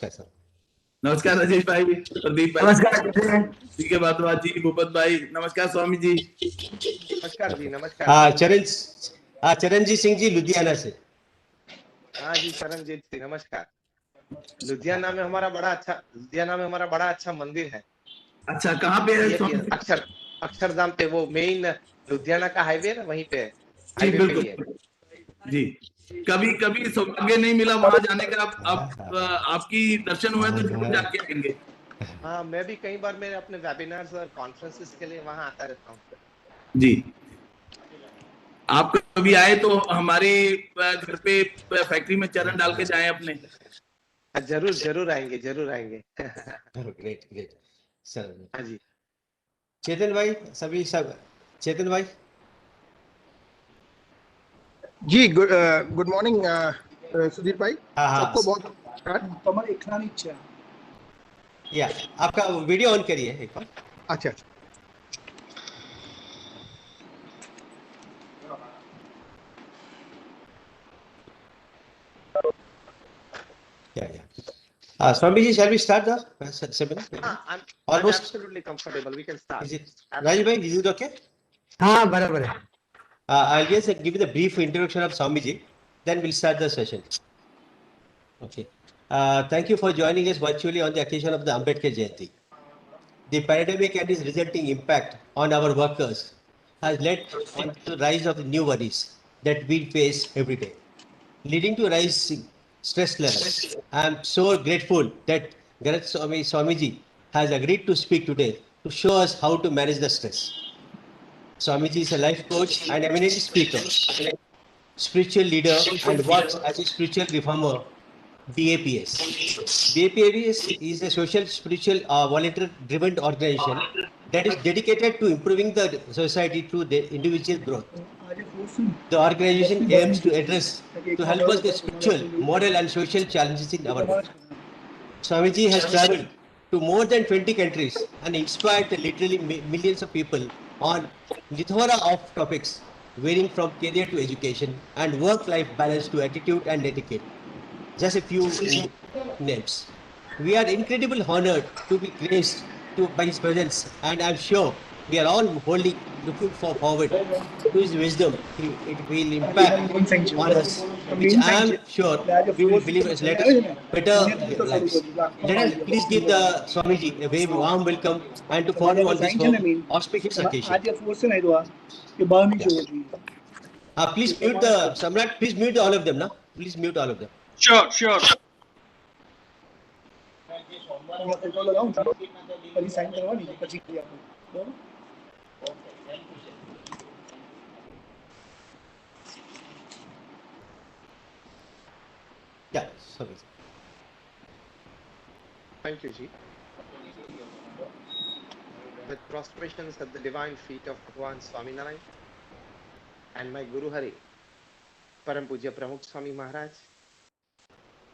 कैसा? नमस्कार राजेश भाई, प्रदीप भाई, नमस्कार ठीक है भारद्वाज जी, भूपत भाई, नमस्कार स्वामी जी। नमस्कार जी, नमस्कार। चरणजीत सिंह जी लुधियाना से। हाँ जी, चरणजीत जी नमस्कार। लुधियाना में हमारा बड़ा अच्छा मंदिर है। अच्छा, कहाँ पे है ये स्वामी? अक्षरधाम पे, वो मेन लुधियाना का हाईवे ना, वहीं पे है। जी हाईवे पे ही है बिल्कुल जी। कभी सौभाग्य नहीं मिला वहां जाने का। आपकी दर्शन हुए तो जरूर जाके आएंगे। हाँ, मैं भी कई बार मेरे अपने वेबिनार्स और कॉन्फ्रेंसेस के लिए वहां आता रहता हूँ जी, आप कभी आए तो हमारे घर पे फैक्ट्री में चरण डाल के जाएं अपने। जरूर जरूर आएंगे, जरूर आएंगे। Great great sir. हाँ जी, चेतन भाई, सभी सब चेतन भाई जी। गुड मॉर्निंग सुधीर भाई, हाँ सबको बहुत नमस्कार। या आपका वीडियो ऑन करिए एक बार। अच्छा, Swami ji, shall we start the seminar? I'm Almost. absolutely comfortable. We can start. Is it Raj bhai, is it okay? हाँ बराबर है। I'll just give you the brief introduction of Swami ji, then we'll start the session. Okay. Thank you for joining us virtually on the occasion of the Ambedkar Jayanti. The pandemic and its resulting impact on our workers has led to the rise of new worries that we face every day, leading to rising stress levels. I am so grateful that Swamiji has agreed to speak today to show us how to manage the stress. Swamiji is a life coach and eminent speaker, spiritual leader, and works as a spiritual reformer, BAPS. BAPS is a social, spiritual, volunteer-driven organization that is dedicated to improving the society through the individual growth. The organization aims to help us with spiritual, moral, and social challenges in our world. Swamiji has traveled to more than 20 countries and inspired literally millions of people on plethora of topics varying from career to education and work-life balance to attitude and etiquette. Just a few names. We are incredibly honored to be graced by his presence, and I'm sure we are all wholly looking forward to his wisdom. It will impact on us, which I am sure we will believe us let us better lives. Let us please give the Swamiji a very warm welcome and to follow on this auspicious occasion. Please mute the Samrat. Please mute all of them, na? Please mute all of them. sure, sure. Yeah, sorry. Thank you, Ji. With prostrations at the divine feet of Bhagwan Swaminarayan and my Guru Hari, Param Pujya Pramukh Swami Maharaj,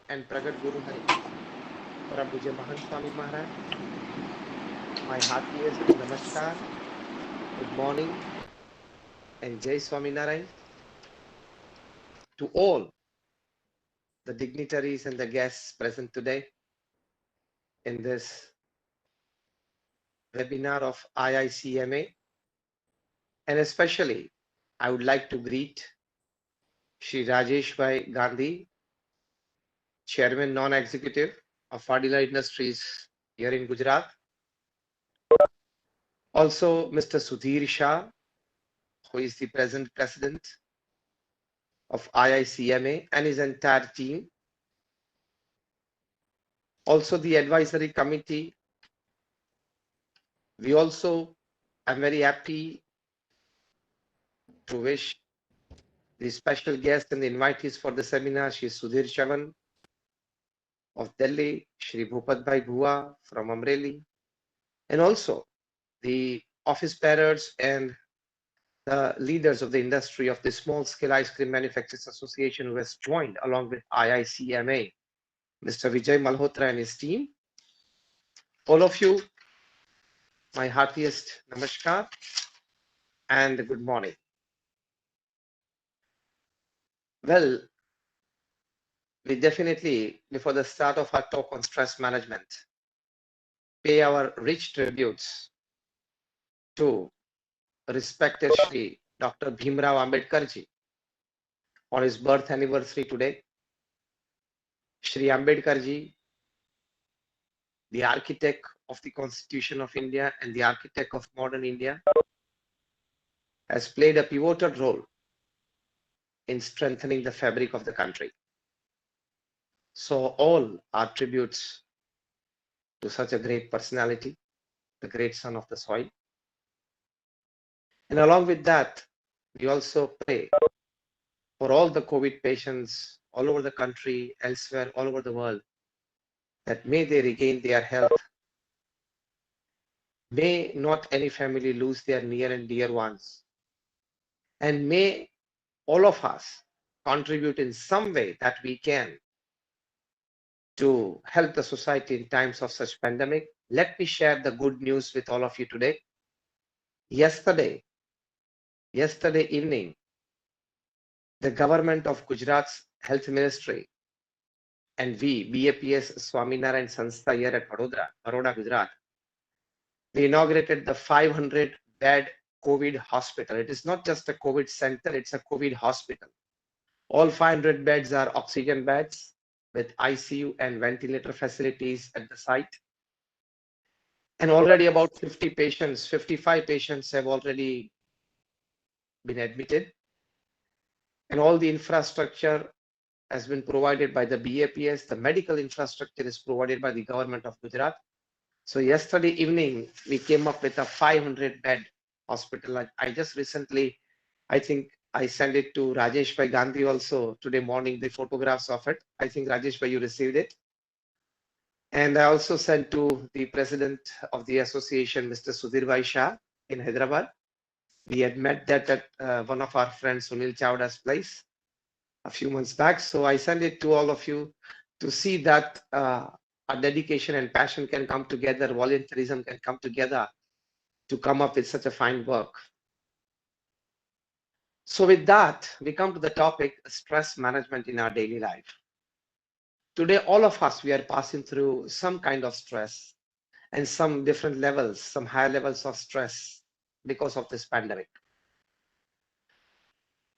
and Pragat Guru Hari, Param Pujya Mahan Swami Maharaj, my heartiest namaskar, good morning, and Jai Swaminarayan to all the dignitaries and the guests present today in this webinar of IICMA, and especially I would like to greet Shri Rajesh Bhai Gandhi, Chairman Non-Executive of Fardila Industries here in Gujarat. Also, Mr. Sudhir Shah, who is the present president of IICMA and his entire team. Also, the advisory committee. We also, I'm very happy to wish the special guest and the invitees for the seminar, Shri Sudhir Chavan of Delhi, Shri Bhupat Bhai Bhua from Amreli, and also the office bearers and the leaders of the industry of the Small Scale Ice Cream Manufacturers Association, who has joined along with IICMA, Mr. Vijay Malhotra and his team. All of you, my heartiest namaskar and good morning. Well, we definitely, before the start of our talk on stress management, pay our rich tributes to respected Shri Dr. Bhimrao Ambedkar Ji on his birth anniversary today. Shri Ambedkar Ji, the architect of the Constitution of India and the architect of modern India, has played a pivotal role in strengthening the fabric of the country. So all our tributes to such a great personality, the great son of the soil. And along with that, we also pray for all the COVID patients all over the country, elsewhere, all over the world, that may they regain their health. May not any family lose their near and dear ones. And may all of us contribute in some way that we can to help the society in times of such pandemic. Let me share the good news with all of you today. Yesterday evening, the government of Gujarat's health ministry and we, BAPS Swaminarayan Sanstha here at Baroda, Gujarat, we inaugurated the 500-bed COVID hospital. It is not just a COVID center, it's a COVID hospital. All 500 beds are oxygen beds with ICU and ventilator facilities at the site. And already about 55 patients have already been admitted. And all the infrastructure has been provided by the BAPS. The medical infrastructure is provided by the government of Gujarat. So yesterday evening, we came up with a 500-bed hospital. I just recently, I think I sent it to Rajesh Bhai Gandhi also today morning, the photographs of it. I think Rajesh Bhai, you received it. And I also sent to the president of the association, Mr. Sudhir Bhai Shah in Hyderabad. We had met that at one of our friends, Sunil Chawda's place a few months back. So I send it to all of you to see that our dedication and passion can come together, volunteerism can come together to come up with such a fine work. So with that, we come to the topic, stress management in our daily life. Today, all of us, we are passing through some kind of stress and some different levels, some higher levels of stress because of this pandemic.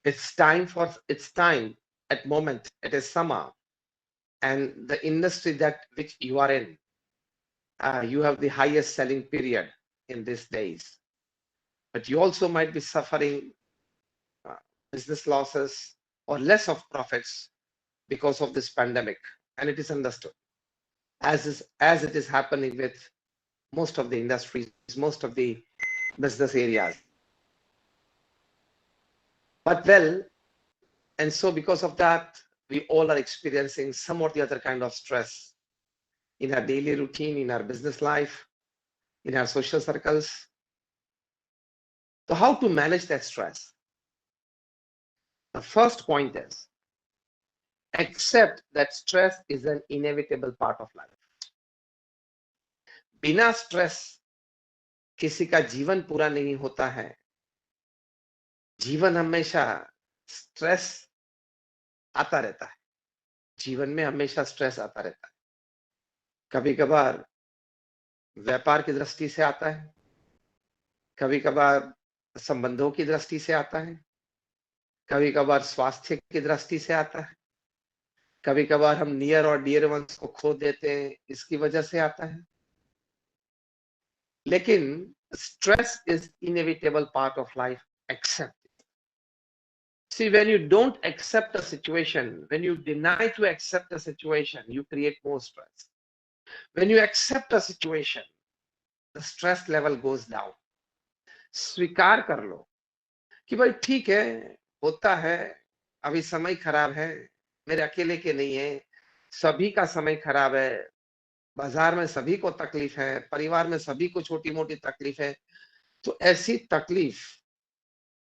It's time at moment, it is summer, and the industry which you are in, you have the highest selling period in these days. But you also might be suffering business losses or less of profits because of this pandemic, and it is understood, as it is happening with most of the industries, most of the business areas. But well, and so because of that, we all are experiencing some or the other kind of stress in our daily routine, in our business life, in our social circles. So how to manage that stress? The first point is, accept that stress is an inevitable part of life. बिना stress किसी का जीवन पूरा नहीं होता है. जीवन हमेशा स्ट्रेस आता रहता है. जीवन में हमेशा स्ट्रेस आता रहता है. कभी कभार व्यापार की दृष्टि से आता है, कभी कभार संबंधों की दृष्टि से आता है, कभी कभार स्वास्थ्य की दृष्टि से आता है, कभी कभार हम नियर और डियर वंस को खो देते हैं, इसकी वजह से आता है. लेकिन stress is inevitable part of life. Accept it. See, when you don't accept a situation, when you deny to accept a situation, you create more stress. When you accept a situation, the stress level goes down. स्वीकार कर लो कि भाई ठीक है, होता है, अभी समय खराब है, मेरे अकेले के नहीं है, सभी का समय खराब है, बाजार में सभी को तकलीफ है, परिवार में सभी को छोटी मोटी तकलीफ है. तो ऐसी तकलीफ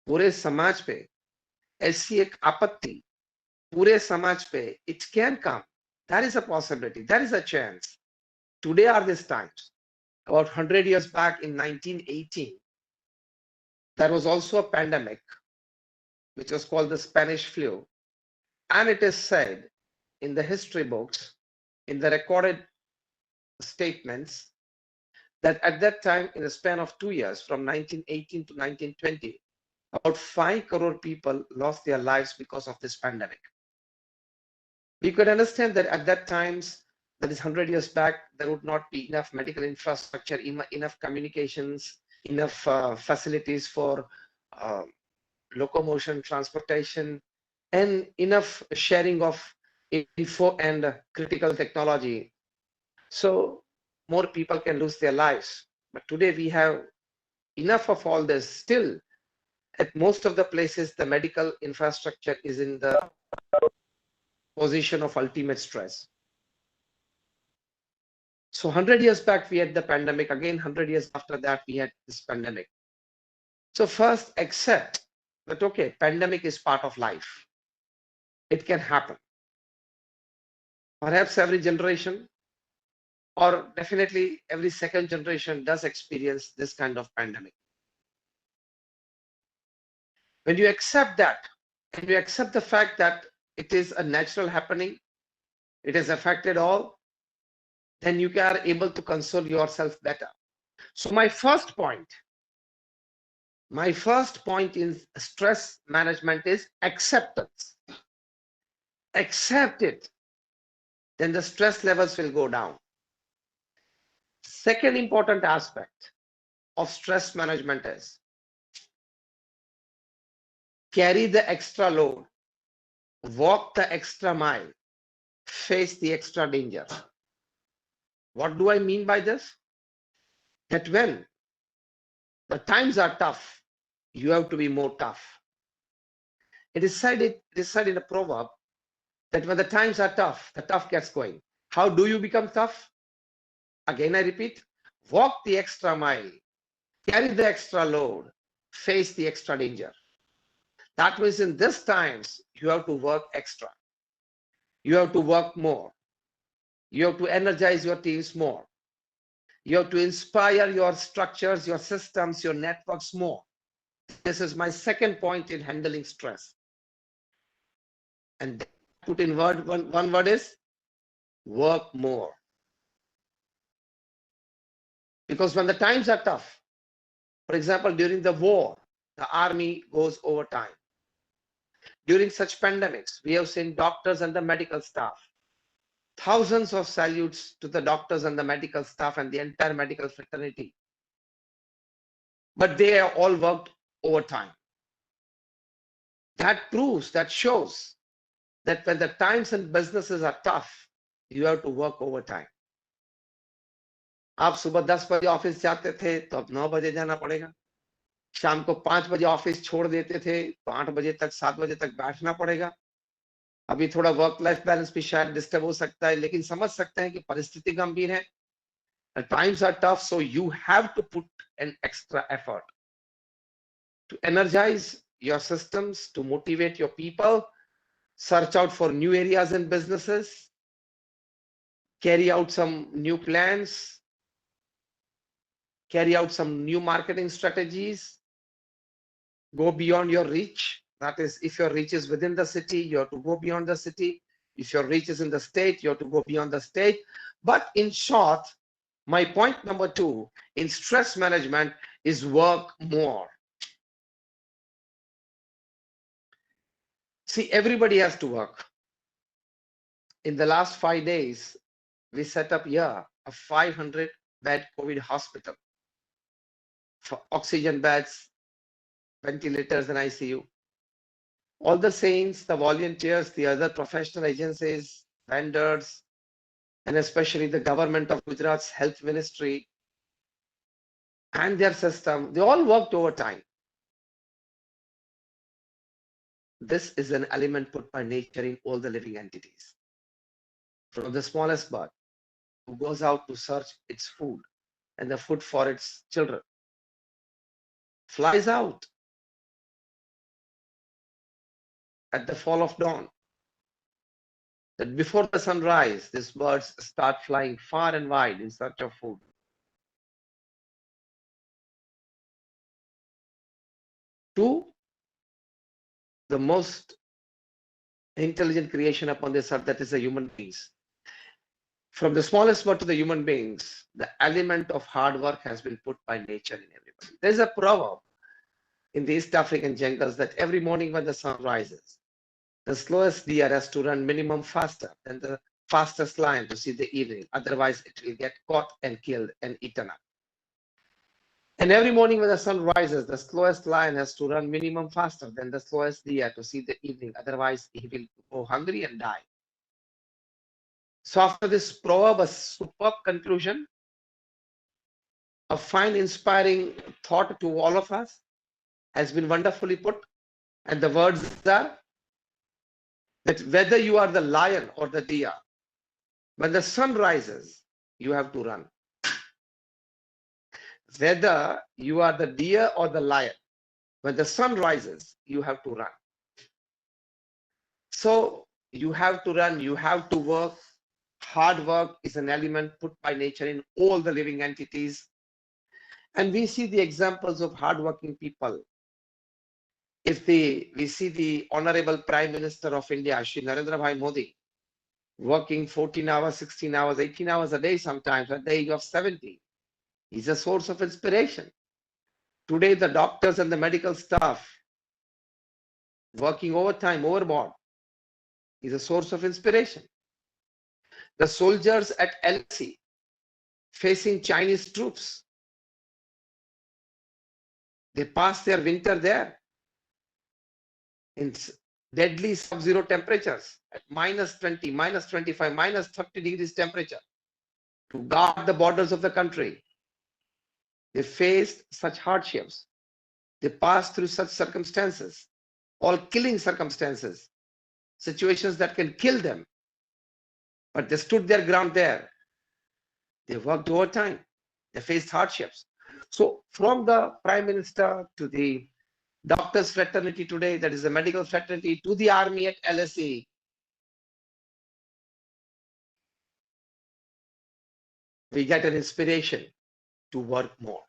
पूरे समाज पे, ऐसी एक आपत्ति पूरे समाज पे, it can come. That is a possibility. That is a chance. Today are these times. About 100 years back in 1918, there was also a pandemic which was called the Spanish flu. And it is said in the history books, in the recorded statements, that at that time, in a span of 2 years, from 1918 to 1920, about 5 crore people lost their lives because of this pandemic. We could understand that at that times, that is 100 years back, there would not be enough medical infrastructure, enough communications, enough facilities for locomotion, transportation, and enough sharing of info and critical technology. So more people can lose their lives. But today we have enough of all this. Still, at most of the places, the medical infrastructure is in the position of ultimate stress. So 100 years back, we had the pandemic. Again, 100 years after that, we had this pandemic. So first, accept that, okay, pandemic is part of life. It can happen. Perhaps every generation, or definitely every second generation, does experience this kind of pandemic. When you accept that, and you accept the fact that it is a natural happening, it has affected all, then you are able to console yourself better. So my first point in stress management is acceptance. Accept it, then the stress levels will go down. Second important aspect of stress management is carry the extra load, walk the extra mile, face the extra danger. What do I mean by this? That when the times are tough, you have to be more tough. It is said in a proverb that when the times are tough, the tough gets going. How do you become tough? Again, I repeat, walk the extra mile, carry the extra load, face the extra danger. That means in these times, you have to work extra. You have to work more. You have to energize your teams more. You have to inspire your structures, your systems, your networks more. This is my second point in handling stress. And put in one word is work more. Because when the times are tough, for example, during the war, the army goes overtime. During such pandemics, we have seen doctors and the medical staff. Thousands of salutes to the doctors and the medical staff and the entire medical fraternity. But they have all worked overtime. That proves, that shows that when the times and businesses are tough, you have to work overtime. आप सुबह 10 बजे office जाते थे तो अब 9 बजे जाना पड़ेगा. शाम को 5 बजे ऑफिस छोड़ देते थे तो 8 बजे तक 7 बजे तक बैठना पड़ेगा. अभी थोड़ा वर्क लाइफ बैलेंस भी शायद डिस्टर्ब हो सकता है, लेकिन समझ सकते हैं कि परिस्थिति गंभीर है. The times are tough, so you have to put an extra effort to energize your systems, to motivate your people, search out for new areas and businesses, carry out some new plans, carry out some new marketing strategies, go beyond your reach. That is, if your reach is within the city, you have to go beyond the city. If your reach is in the state, you have to go beyond the state. But in short, my point number 2 in stress management is work more. See, everybody has to work. In the last 5 days, we set up here a 500-bed COVID hospital for oxygen beds, ventilators, and ICU. All the saints, the volunteers, the other professional agencies, vendors, and especially the government of Gujarat's health ministry and their system, they all worked overtime. This is an element put by nature in all the living entities. From the smallest bird who goes out to search its food and the food for its children, flies out at the fall of dawn. That before the sunrise, these birds start flying far and wide in search of food. To the most intelligent creation upon this earth, that is the human beings. From the smallest word to the human beings, the element of hard work has been put by nature in everybody. There's a proverb in the East African jungles that every morning when the sun rises, the slowest deer has to run minimum faster than the fastest lion to see the evening. Otherwise, it will get caught and killed and eaten up. And every morning when the sun rises, the slowest lion has to run minimum faster than the slowest deer to see the evening. Otherwise, he will go hungry and die. So after this proverb, a superb conclusion, a fine, inspiring thought to all of us has been wonderfully put. And the words are that whether you are the lion or the deer, when the sun rises, you have to run. Whether you are the deer or the lion, when the sun rises, you have to run. So you have to run, you have to work. Hard work is an element put by nature in all the living entities. And we see the examples of hardworking people. We see the Honorable Prime Minister of India, Shri Narendra Bhai Modi, working 14 hours, 16 hours, 18 hours a day sometimes at the age of 70. He's a source of inspiration. Today, the doctors and the medical staff working overtime, overboard, is a source of inspiration. The soldiers at LC facing Chinese troops, they pass their winter there in deadly sub-zero temperatures at -20, -25, -30 degrees temperature to guard the borders of the country. They faced such hardships. They passed through such circumstances, all killing circumstances, situations that can kill them. But they stood their ground there. They worked overtime. They faced hardships. So from the Prime Minister to the doctors fraternity today, that is the medical fraternity, to the army at LSE, we get an inspiration to work more.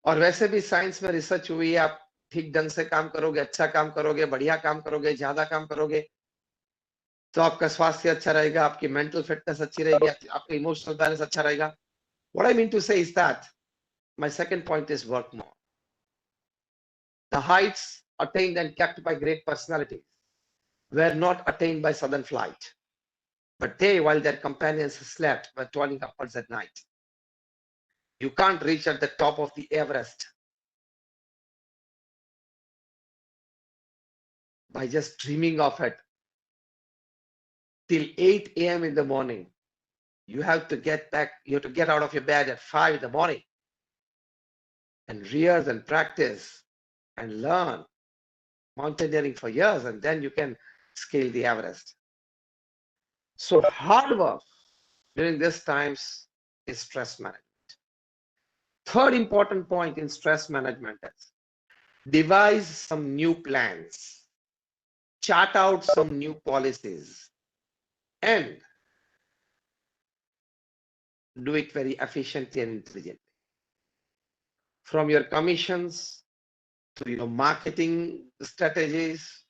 और वैसे भी science में research हुई है, आप ठीक ढंग से काम करोगे, अच्छा काम करोगे, बढ़िया काम करोगे, ज्यादा काम करोगे, तो आपका स्वास्थ्य अच्छा रहेगा, आपकी मेंटल फिटनेस अच्छी रहेगी, आपका इमोशनल बैलेंस अच्छा रहेगा. What I mean to say is that my second point is work more. The heights attained and kept by great personalities were not attained by sudden flight, but they, while their companions slept, were toiling upwards at night. You can't reach at the top of the Everest by just dreaming of it till 8 a.m. in the morning. You have to get back, you have to get out of your bed at 5 in the morning and rehearse and practice and learn mountaineering for years, and then you can scale the Everest. So hard work during these times is stress management. Third important point in stress management is devise some new plans, chart out some new policies, and do it very efficiently and intelligently. From your commissions to your marketing strategies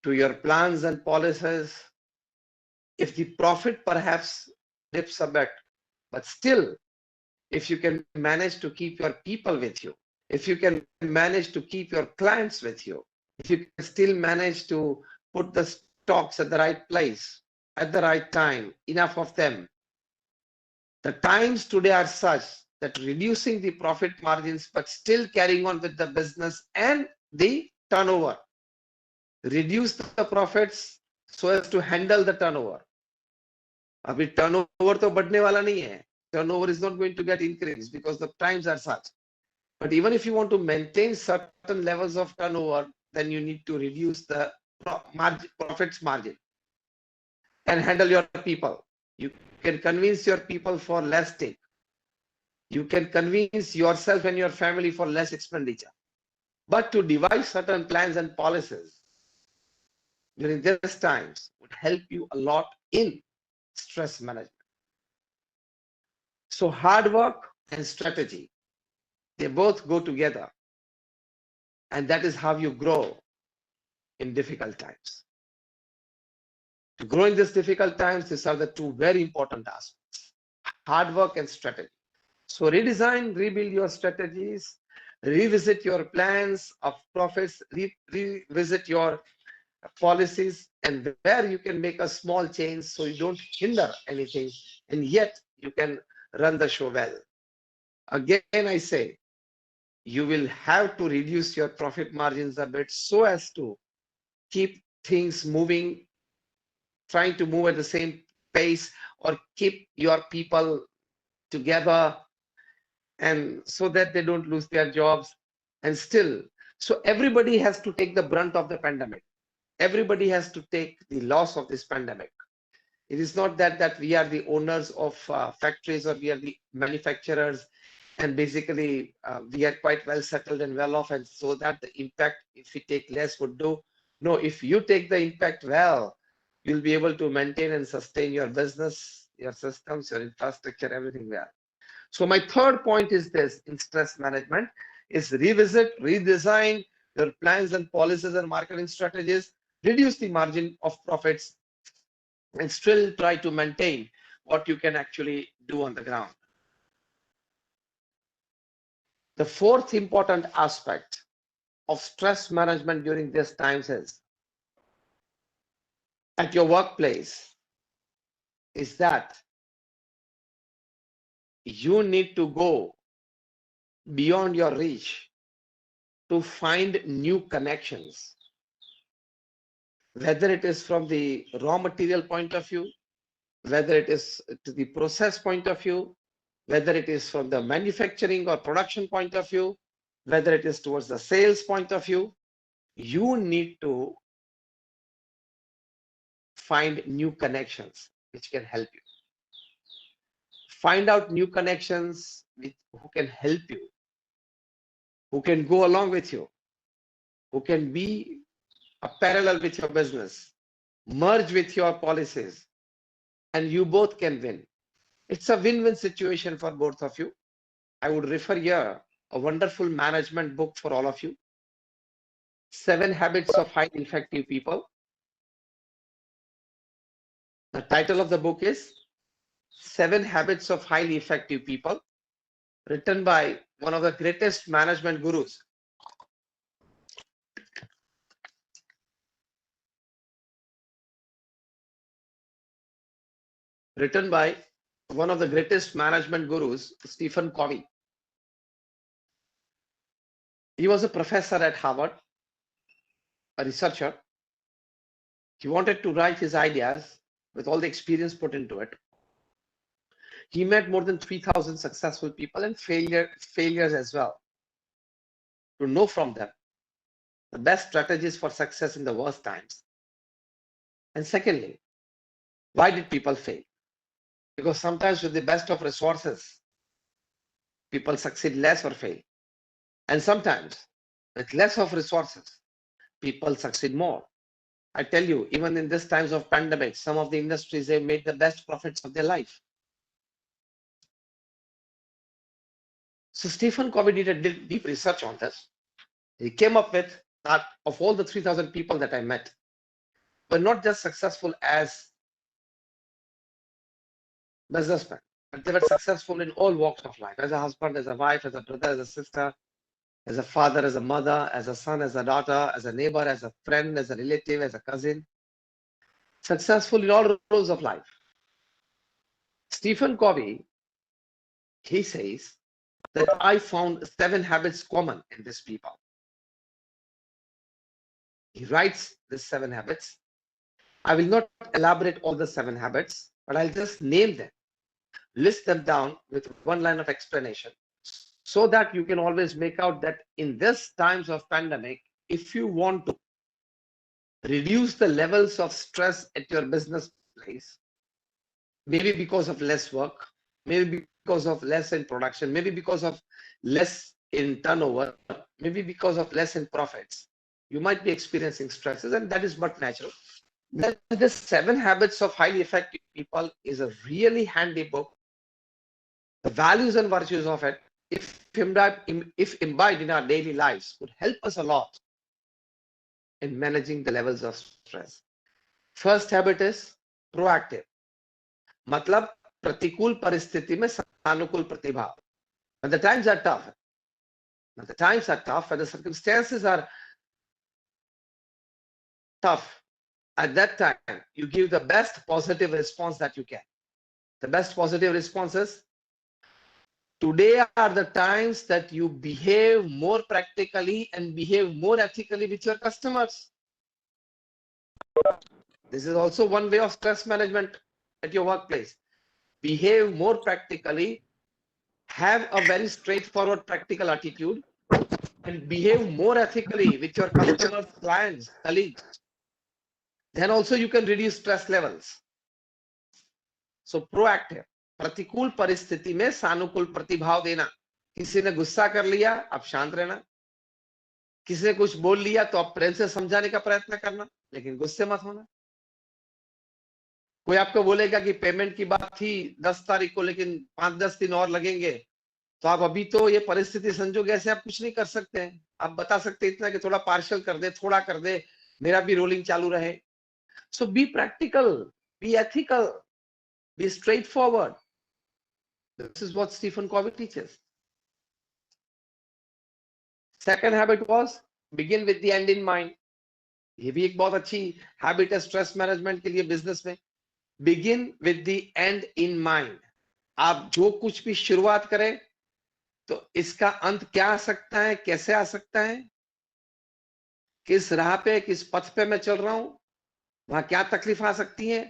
to your plans and policies, if the profit perhaps dips a bit, but still, if you can manage to keep your people with you, if you can manage to keep your clients with you, if you can still manage to put the stocks at the right place, at the right time, enough of them. The times today are such that reducing the profit margins, but still carrying on with the business and the turnover. Reduce the profits so as to handle the turnover. Abhi turnover to badne wala nahi hai. Turnover is not going to get increased because the times are such. But even if you want to maintain certain levels of turnover, then you need to reduce the profits margin and handle your people. You can convince your people for less take. You can convince yourself and your family for less expenditure. But to devise certain plans and policies during these times would help you a lot in stress management. So hard work and strategy, they both go together. And that is how you grow in difficult times. To grow in these difficult times, these are the two very important aspects: hard work and strategy. So redesign, rebuild your strategies, revisit your plans of profits, revisit your policies, and where you can make a small change so you don't hinder anything, and yet you can run the show well. Again, I say, you will have to reduce your profit margins a bit so as to keep things moving, trying to move at the same pace, or keep your people together, and so that they don't lose their jobs. And still, so everybody has to take the brunt of the pandemic. Everybody has to take the loss of this pandemic. It is not that we are the owners of factories, or we are the manufacturers, and basically we are quite well settled and well off, and so that the impact, if we take less, would do. No, if you take the impact well, you'll be able to maintain and sustain your business, your systems, your infrastructure, everything well. So my third point is this in stress management is revisit, redesign your plans and policies and marketing strategies, reduce the margin of profits, and still try to maintain what you can actually do on the ground. The fourth important aspect of stress management during these times is at your workplace is that you need to go beyond your reach to find new connections, whether it is from the raw material point of view, whether it is to the process point of view, whether it is from the manufacturing or production point of view, whether it is towards the sales point of view. You need to find new connections which can help you. Find out new connections who can help you, who can go along with you, who can be a parallel with your business, merge with your policies, and you both can win. It's a win-win situation for both of you. I would refer here a wonderful management book for all of you, 7 Habits of Highly Effective People. The title of the book is 7 Habits of Highly Effective People, written by one of the greatest management gurus. Written by one of the greatest management gurus, Stephen Covey. He was a professor at Harvard, a researcher. He wanted to write his ideas with all the experience put into it. He met more than 3,000 successful people and failures as well, to know from them the best strategies for success in the worst times. And secondly, why did people fail? Because sometimes with the best of resources, people succeed less or fail. And sometimes with less of resources, people succeed more. I tell you, even in these times of pandemic, some of the industries, they made the best profits of their life. So Stephen Covey did a deep research on this. He came up with that of all the 3,000 people that I met, were not just successful as businessmen, but they were successful in all walks of life, as a husband, as a wife, as a brother, as a sister, as a father, as a mother, as a son, as a daughter, as a neighbor, as a friend, as a relative, as a cousin. Successful in all roles of life. Stephen Covey, he says that I found 7 habits common in these people. He writes these 7 habits. I will not elaborate all the 7 habits, but I'll just name them, list them down with one line of explanation, so that you can always make out that in this times of pandemic, if you want to reduce the levels of stress at your business place, maybe because of less work, maybe because of less in production, maybe because of less in turnover, maybe because of less in profits, you might be experiencing stresses, and that is but natural. Then the 7 Habits of Highly Effective People is a really handy book. The values and virtues of it, if imbibed in our daily lives, would help us a lot in managing the levels of stress. First habit is proactive. मतलब प्रतिकूल परिस्थिति में सानुकूल प्रतिभाव. When the times are tough, when the circumstances are tough, at that time you give the best positive response that you can. The best positive response is, today are the times that you behave more practically and behave more ethically with your customers. This is also one way of stress management at your workplace. Behave more practically, have a very straightforward practical attitude, and behave more ethically with your customers, clients, colleagues. Then also you can reduce stress levels. So proactive. प्रतिकूल परिस्थिति में सानुकूल प्रतिभाव देना. किसी ने गुस्सा कर लिया, आप शांत रहना. किसी ने कुछ बोल लिया तो आप प्रेम से समझाने का प्रयत्न करना, लेकिन गुस्से मत होना. कोई आपको बोलेगा कि पेमेंट की बात थी 10 तारीख को, लेकिन 5-10 दिन और लगेंगे, तो आप अभी तो ये परिस्थिति संजोग ऐसे आप कुछ नहीं कर सकते हैं. आप बता सकते इतना कि थोड़ा पार्शियल कर दे, थोड़ा कर दे, मेरा भी रोलिंग चालू रहे. So be practical, be ethical, be straightforward. This is what Stephen Covey teaches. Second habit was begin with the end in mind. ये भी एक बहुत अच्छी हैबिट है स्ट्रेस मैनेजमेंट के लिए बिजनेस में. Begin with the end in mind. आप जो कुछ भी शुरुआत करें तो इसका अंत क्या आ सकता है, कैसे आ सकता है, किस राह पे, किस पथ पे मैं चल रहा हूं, वहां क्या तकलीफ आ सकती है,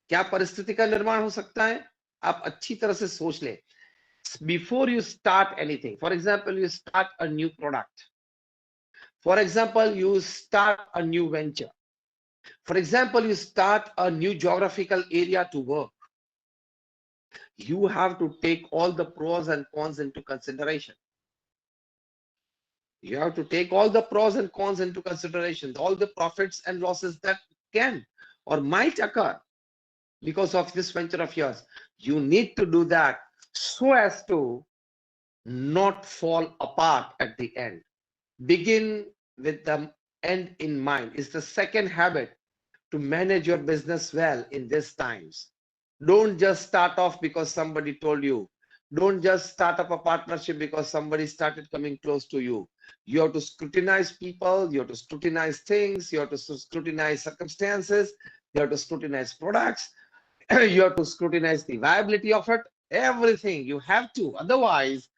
क्या परिस्थिति का निर्माण हो सकता है, आप अच्छी तरह से सोच लें. Before you start anything, for example, you start a new product. For example, you start a new venture. For example, you start a new geographical area to work. You have to take all the pros and cons into consideration. You have to take all the pros and cons into consideration, all the profits and losses that can or might occur because of this venture of yours. You need to do that so as to not fall apart at the end. Begin with the end in mind. It's the second habit to manage your business well in these times. Don't just start off because somebody told you. Don't just start up a partnership because somebody started coming close to you. You have to scrutinize people, you have to scrutinize things, you have to scrutinize circumstances, you have to scrutinize products, you have to scrutinize the viability of it, everything you have to, otherwise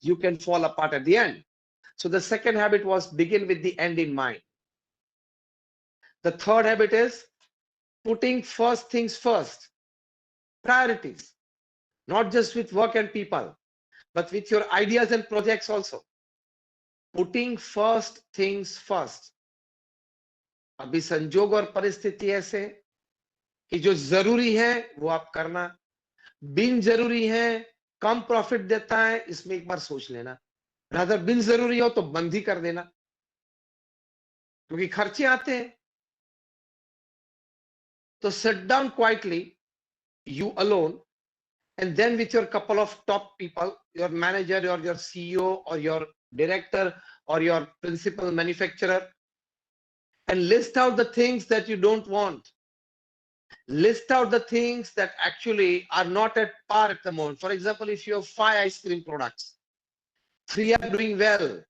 you can fall apart at the end. So the second habit was begin with the end in mind. The third habit is putting first things first, priorities, not just with work and people, but with your ideas and projects also. Putting first things first. अभी संजोग और परिस्थिति ऐसे कि जो जरूरी है वो आप करना, बिन जरूरी है, कम प्रॉफिट देता है, इसमें एक बार सोच लेना. रादर बिन जरूरी हो तो बंद ही कर देना, क्योंकि खर्चे आते हैं. तो sit down quietly, you alone, and then with your couple of top people, your manager or your CEO or your director or your principal manufacturer, and list out the things that you don't want. List out the things that actually are not at par at the moment. For example, if you have 5 ice cream products, 3 are doing well,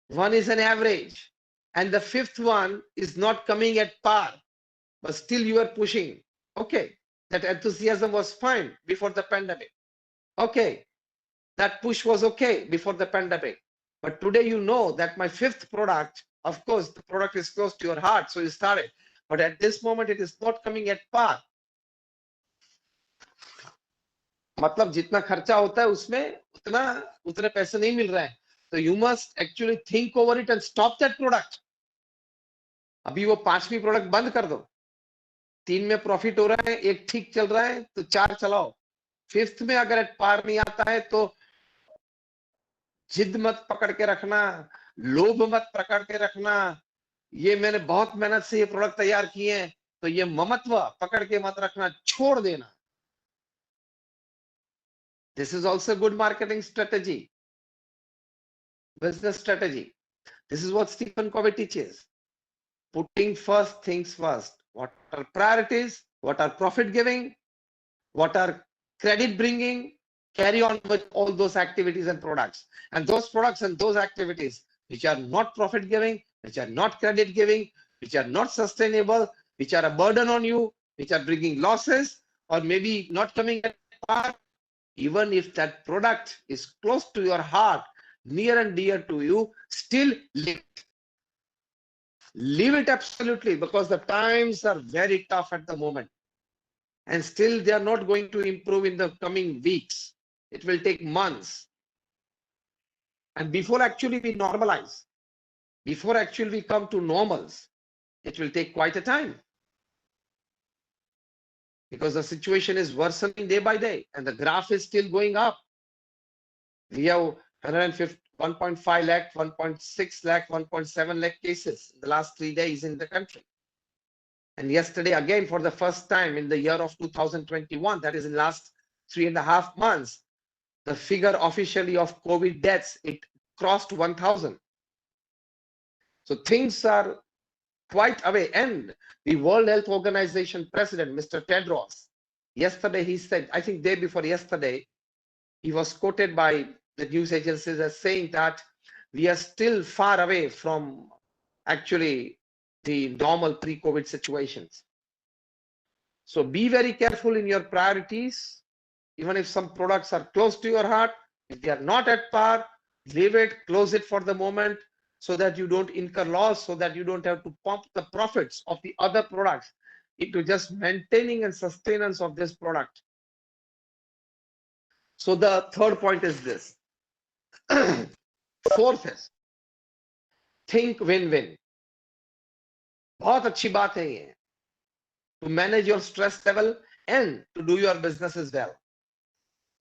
1 is an average, and the 5th one is not coming at par, but still you are pushing. Okay, that enthusiasm was fine before the pandemic. Okay, that push was okay before the pandemic. But today you know that my 5th product, of course, the product is close to your heart, so you started. But at this moment, it is not coming at par. मतलब जितना खर्चा होता है उसमें उतने पैसे नहीं मिल रहे हैं. So you must actually think over it and stop that product. अभी वो 5वीं प्रोडक्ट बंद कर दो. 3 में प्रॉफिट हो रहा है, 1 ठीक चल रहा है, तो 4 चलाओ. 5th में अगर एट पार नहीं आता है तो जिद मत पकड़ के रखना, लोभ मत पकड़ के रखना. ये मैंने बहुत मेहनत से ये प्रोडक्ट तैयार किए हैं, तो ये ममत्व पकड़ के मत रखना, छोड़ देना. This is also good marketing strategy, business strategy. This is what Stephen Covey teaches. putting first things first. What are priorities? What are profit giving? What are credit bringing? Carry on with all those activities and products. And those products and those activities which are not profit giving, which are not credit giving, which are not sustainable, which are a burden on you, which are bringing losses, or maybe not coming at par, even if that product is close to your heart, near and dear to you, still leave it. Leave it absolutely, because the times are very tough at the moment. And still they are not going to improve in the coming weeks. It will take months. And before actually we normalize, before actually we come to normals, it will take quite a time. Because the situation is worsening day by day and the graph is still going up. We have 1.5 lakh, 1.6 lakh, 1.7 lakh cases in the last 3 days in the country. And yesterday, again, for the first time in the year of 2021, that is in last 3.5 months, the figure officially of COVID deaths, it crossed 1,000. So things are quite away. And the World Health Organization president, Mr. Tedros, yesterday he said, I think day before yesterday, he was quoted by the news agencies as saying that we are still far away from actually the normal pre-COVID situations. So be very careful in your priorities. Even if some products are close to your heart, if they are not at par, leave it, close it for the moment, so that you don't incur loss, so that you don't have to pump the profits of the other products into just maintaining and sustenance of this product. So the third point is this. Fourth is think win-win. बहुत अच्छी बात है ये. To manage your stress level and to do your business as well.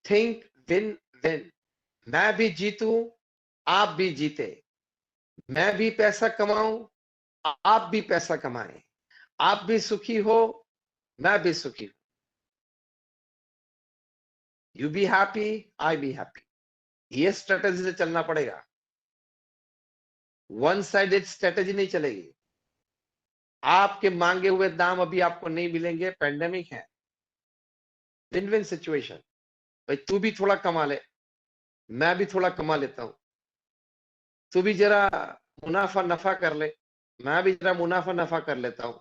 Think win-win. मैं भी जीतूं, आप भी जीते. मैं भी पैसा कमाऊं, आप भी पैसा कमाएं. आप भी सुखी हो, मैं भी सुखी हूं. You be happy, I be happy. ये स्ट्रेटेजी से चलना पड़ेगा. वन साइडेड स्ट्रेटेजी नहीं चलेगी. आपके मांगे हुए दाम अभी आपको नहीं मिलेंगे, पेंडेमिक है. Win win situation. भाई तू भी थोड़ा कमा ले, मैं भी थोड़ा कमा लेता हूं. तू भी जरा मुनाफा नफा कर ले, मैं भी जरा मुनाफा नफा कर लेता हूं.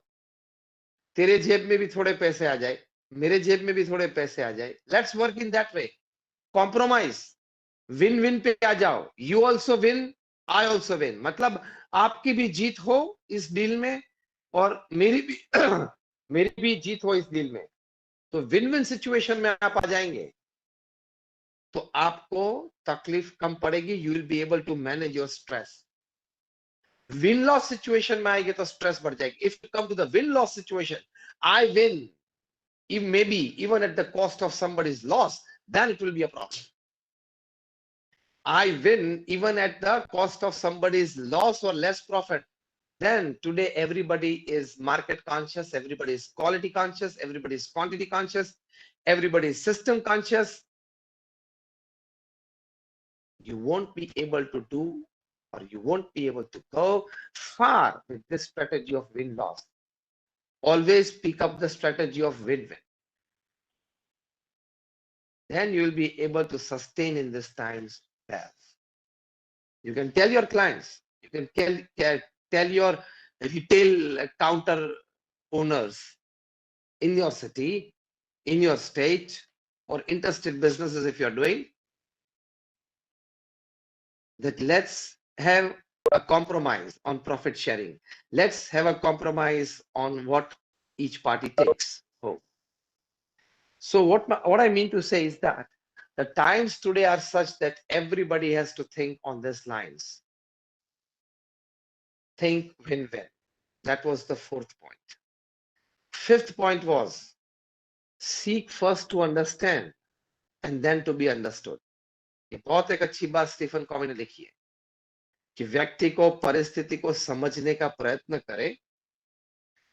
तेरे जेब में भी थोड़े पैसे आ जाए, मेरे जेब में भी थोड़े पैसे आ जाए. Let's work in that way. Compromise. Win win पे आ जाओ. You also win, I also win. मतलब आपकी भी जीत हो इस डील में और मेरी भी जीत हो इस डील में. तो विन विन सिचुएशन में आप आ जाएंगे तो आपको तकलीफ कम पड़ेगी. You will be able to manage your stress. Win loss situation में आएंगे तो स्ट्रेस बढ़ जाएगी. If you come to the win loss situation, I win, if maybe even at the cost of somebody's loss, then it will be a problem. I win even at the cost of somebody's loss or less profit. Then today everybody is market conscious, everybody is quality conscious, everybody is quantity conscious, everybody is system conscious. You won't be able to do, or you won't be able to go far with this strategy of win-loss. Always pick up the strategy of win-win. Then you will be able to sustain in these times well. You can tell your clients, you can tell your retail counter owners in your city, in your state, or interstate businesses if you're doing, that let's have a compromise on profit sharing. Let's have a compromise on what each party takes home. So what I mean to say is that the times today are such that everybody has to think on these lines. Think win-win. That was the fourth point. Fifth point was seek first to understand and then to be understood. ये बहुत एक अच्छी बात Stephen Covey ने लिखी है कि व्यक्ति को परिस्थिति को समझने का प्रयत्न करे,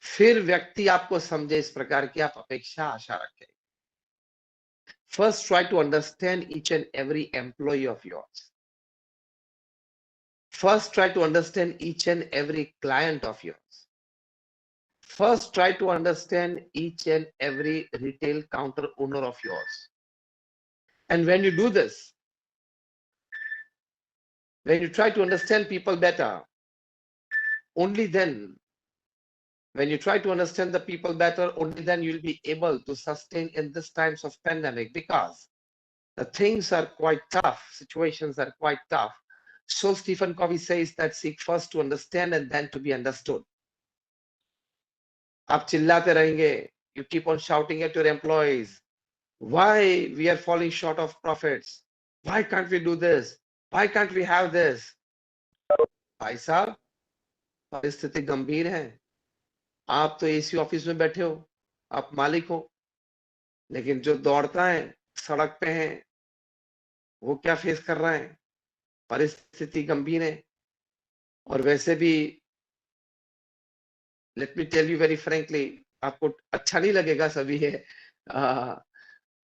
फिर व्यक्ति आपको समझे इस प्रकार की आप अपेक्षा आशा रखें. First, try to understand each and every employee of yours. First, try to understand each and every client of yours. First, try to understand each and every retail counter owner of yours. And when you do this, when you try to understand people better, only then, when you try to understand the people better, only then you'll be able to sustain in these times of pandemic, because the things are quite tough, situations are quite tough. So Stephen Covey says that seek first to understand and then to be understood. आप चिल्लाते रहेंगे, you keep on shouting at your employees, why we are falling short of profits, why can't we do this, why can't we have this? भाई साहब, परिस्थिति गंभीर है, आप तो एसी ऑफिस में बैठे हो, आप मालिक हो, लेकिन जो दौड़ता है सड़क पे है, वो क्या फेस कर रहा है? परिस्थिति गंभीर है। और वैसे भी let me tell you very frankly, आपको अच्छा नहीं लगेगा सभी है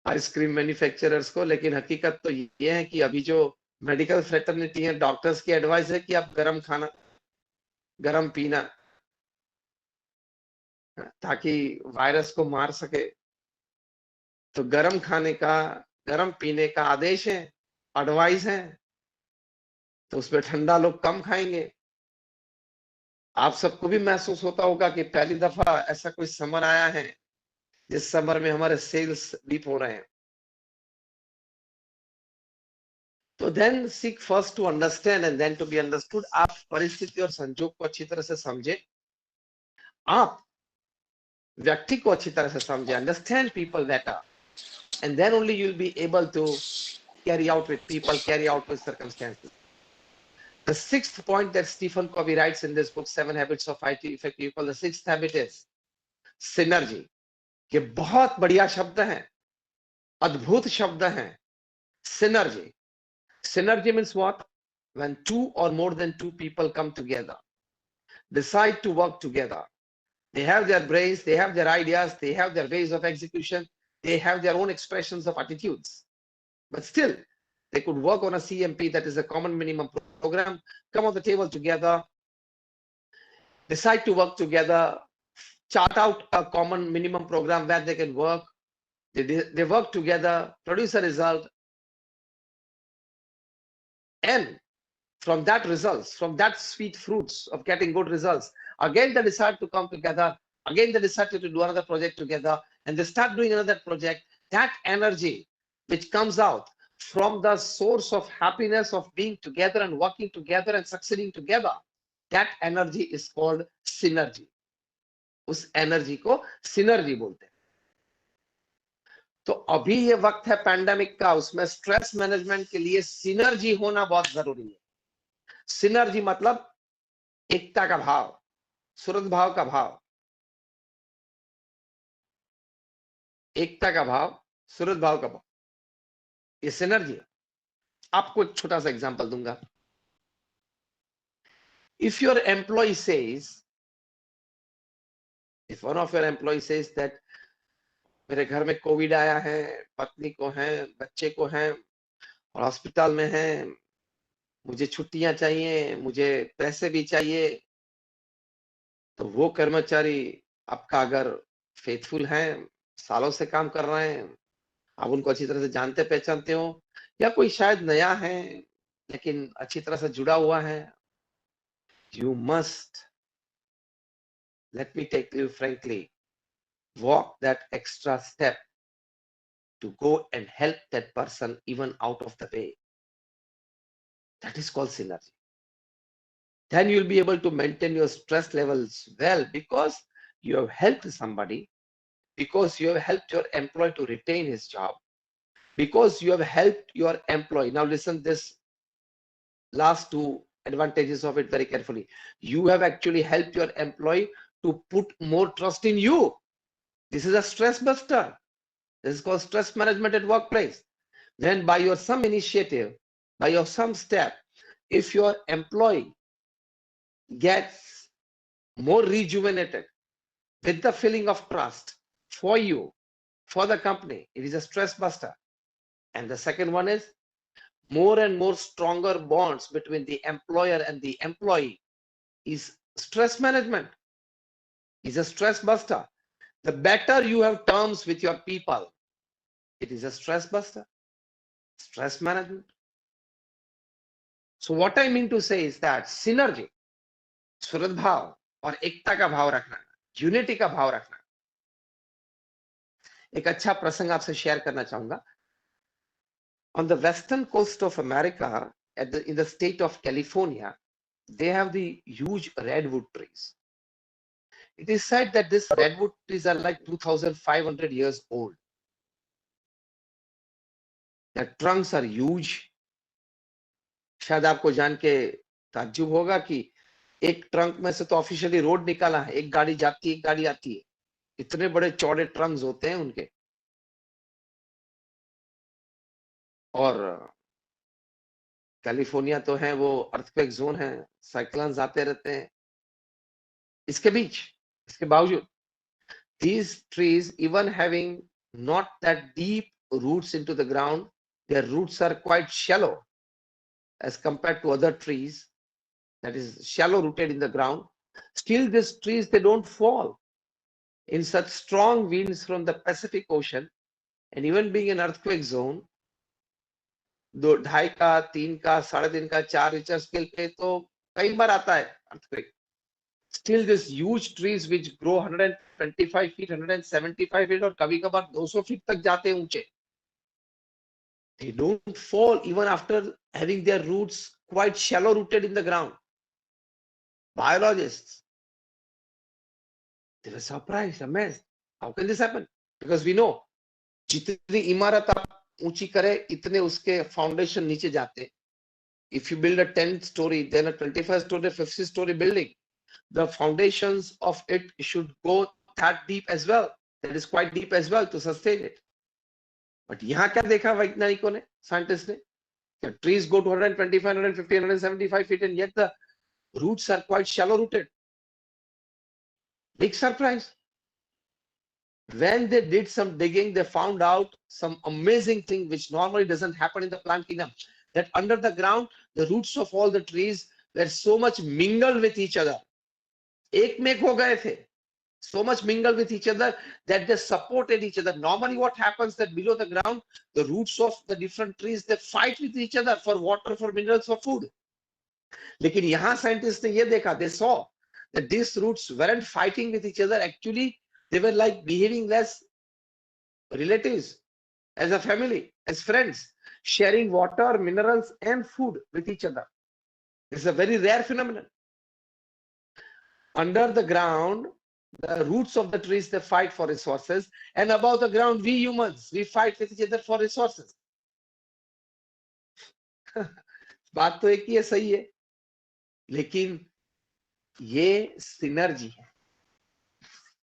आइसक्रीम मैन्युफैक्चरर्स को, लेकिन हकीकत तो ये है कि अभी जो मेडिकल फ्रेटर्निटी है, डॉक्टर्स की एडवाइस है कि आप गरम खाना, गरम पीना, ताकि वायरस को मार सके। तो गरम खाने का, गरम पीने का आदेश है, एडवाइस है, तो उसमें ठंडा लोग कम खाएंगे। आप सबको भी महसूस होता होगा कि पहली दफा ऐसा कोई समर आया है जिस समर में हमारे सेल्स डीप हो रहे हैं। तो then seek first to understand and then to be understood. आप परिस्थिति और संजोग को अच्छी तरह से समझे, आप व्यक्ति को अच्छी तरह से समझे, understand people better, and then only you will be able to carry out with people, carry out with circumstances. The sixth point that Stephen Covey writes in this book, 7 Habits of Highly Effective People, the sixth habit is synergy. ये बहुत बढ़िया शब्द है, अद्भुत शब्द है, synergy. Synergy means what? When two or more than two people come together, decide to work together. They have their brains, they have their ideas, they have their ways of execution, they have their own expressions of attitudes. But still, they could work on a CMP, that is a common minimum program, come on the table together, decide to work together, chart out a common minimum program where they can work. They work together, produce a result, and from that results, from that sweet fruits of getting good results, again they decide to come together, again they decide to do another project together, and they start doing another project. That energy which comes out from the source of happiness of being together and working together and succeeding together, that energy is called synergy. उस energy को synergy बोलते हैं। तो अभी ये वक्त है pandemic का, उसमें स्ट्रेस मैनेजमेंट के लिए सिनर्जी होना बहुत जरूरी है। सिनर्जी मतलब एकता का भाव, सुहृद भाव का भाव, एकता का भाव, सुहृद भाव का भाव, ये सिनर्जी है। आपको एक छोटा सा एग्जांपल दूंगा। If your employee says, if one of your employees says that मेरे घर में कोविड आया है, पत्नी को है, बच्चे को है, और हॉस्पिटल में है, मुझे छुट्टियां चाहिए, मुझे पैसे भी चाहिए, तो वो कर्मचारी आपका अगर फेथफुल है, सालों से काम कर रहे हैं, आप उनको अच्छी तरह से जानते पहचानते हो, या कोई शायद नया है लेकिन अच्छी तरह से जुड़ा हुआ है, you must, let me take you frankly, walk that extra step to go and help that person even out of the way. That is called synergy. Then you'll be able to maintain your stress levels well, because you have helped somebody, because you have helped your employee to retain his job, because you have helped your employee. Now listen this last two advantages of it very carefully. You have actually helped your employee to put more trust in you. This is a stress buster. This is called stress management at workplace. Then by your some initiative, by your some step, if your employee gets more rejuvenated with the feeling of trust for you, for the company, it is a stress buster. And the second one is more and more stronger bonds between the employer and the employee is stress management. is a stress buster. The better you have terms with your people, it is a stress buster, stress management. So what I mean to say is that synergy, सुहृद भाव और एकता का भाव रखना, unity का भाव रखना. एक अच्छा प्रसंग आपसे शेयर करना चाहूंगा. On the western coast of America, in the state of California, they have the huge redwood trees. It is said that these redwood trees are like 2,500 years old. Their trunks are huge. शायद आपको जान के ताज्जुब होगा कि एक trunk में से तो ऑफिशियली रोड निकाला है, एक गाड़ी जाती है, एक गाड़ी आती है. इतने बड़े चौड़े ट्रंक्स होते हैं उनके. और कैलिफोर्निया तो है वो अर्थक्वेक जोन है, साइक्लोन्स आते रहते हैं. इसके बावजूद these trees, even having not that deep roots into the ground, their roots are quite shallow as compared to other trees that is shallow rooted in the ground. Still these trees, they don't fall in such strong winds from the Pacific Ocean, and even being an earthquake zone, 2.5 का 3 का 3.5 का 4 Richter scale पे तो कई बार आता है earthquake. Still these huge trees which grow 125 feet, 175 feet और कभी कभार 200 feet तक जाते हैं ऊंचे. They don't fall even after having their roots quite shallow rooted in the ground. Biologists, they were surprised, amazed. How can this happen? Because we know, जितनी इमारत आप ऊंची करे इतने उसके फाउंडेशन नीचे जाते. If you build a 10-story, then a 25-story, 50-story building, the foundations of it should go that deep as well. That is quite deep as well to sustain it. But यहाँ क्या देखा वैज्ञानिकों ने, scientists ने? The trees go to 125, 150, 175 feet, and yet the roots are quite shallow rooted. Big surprise. When they did some digging, they found out some amazing thing which normally doesn't happen in the plant kingdom. That under the ground, the roots of all the trees were so much mingled with each other. एक में एक हो गए थे. So much mingled with each other that they supported each other. Normally what happens that below the ground, the roots of the different trees, they fight with each other for water, for minerals, for food. लेकिन यहाँ scientists ने ये देखा, they saw that these roots weren't fighting with each other. Actually, they were like behaving as relatives, as a family, as friends, sharing water, minerals, and food with each other. This is a very rare phenomenon. Under the ground, the roots of the trees, they fight for resources, and above the ground, we humans, we fight with each other for resources. बात तो एक ही है, सही है, लेकिन ये synergy है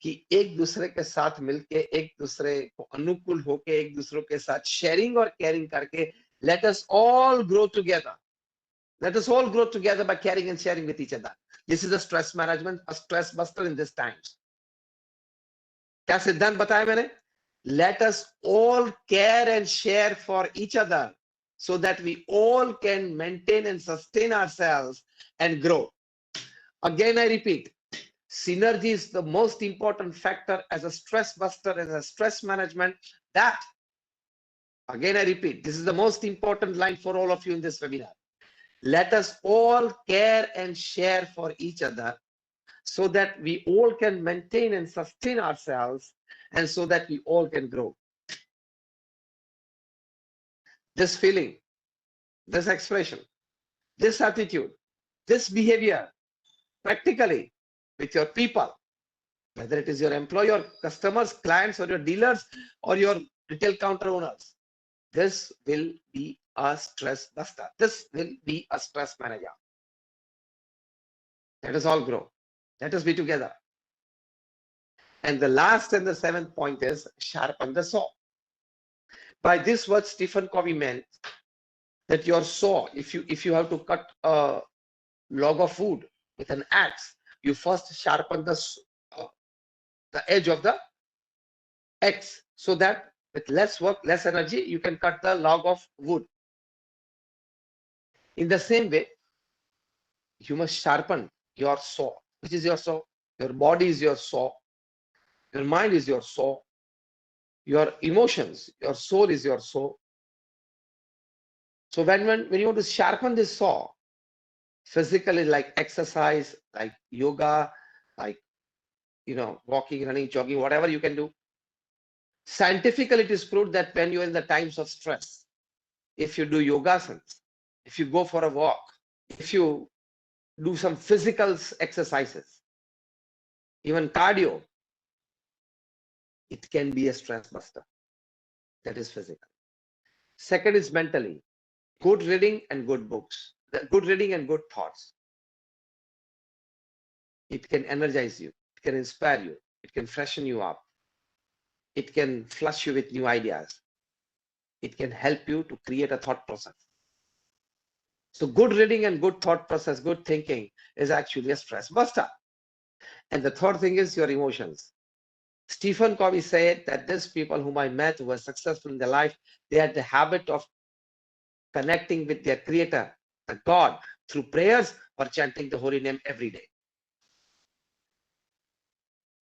कि एक दूसरे के साथ मिलके, एक दूसरे को अनुकूल होके, एक दूसरे के साथ शेयरिंग और केयरिंग करके, let us all grow together. Let us all grow together by caring and sharing with each other. This is a stress management, a stress buster in these times. क्या सिद्धांत बताया मैंने? Let us all care and share for each other so that we all can maintain and sustain ourselves and grow. Again, I repeat, synergy is the most important factor as a stress buster, as a stress management. That, again, I repeat, this is the most important line for all of you in this webinar. Let us all care and share for each other so that we all can maintain and sustain ourselves and so that we all can grow. This feeling, this expression, this attitude, this behavior, practically with your people, whether it is your employee or customers, clients, or your dealers, or your retail counter owners, this will be a stress buster. This will be a stress manager. Let us all grow. Let us be together. And the last and the 7th point is sharpen the saw. By this word, Stephen Covey meant that your saw, if you have to cut a log of wood with an axe, you first sharpen the edge of the axe so that with less work, less energy, you can cut the log of wood. In the same way, you must sharpen your saw. Which is your saw? Your body is your saw. Your mind is your saw. Your emotions, your soul is your saw. So when you want to sharpen this saw, physically like exercise, like yoga, like, walking, running, jogging, whatever you can do. Scientifically, it is proved that when you're in the times of stress, if you do yogasanas, if you go for a walk, if you do some physical exercises, even cardio, it can be a stress buster. That is physical. Second is mentally. Good reading and good books. Good reading and good thoughts. It can energize you. It can inspire you. It can freshen you up. It can flush you with new ideas. It can help you to create a thought process. So good reading and good thought process, good thinking is actually a stress buster. And the third thing is your emotions. Stephen Covey said that these people whom I met who were successful in their life, they had the habit of connecting with their creator, the God, through prayers or chanting the holy name every day.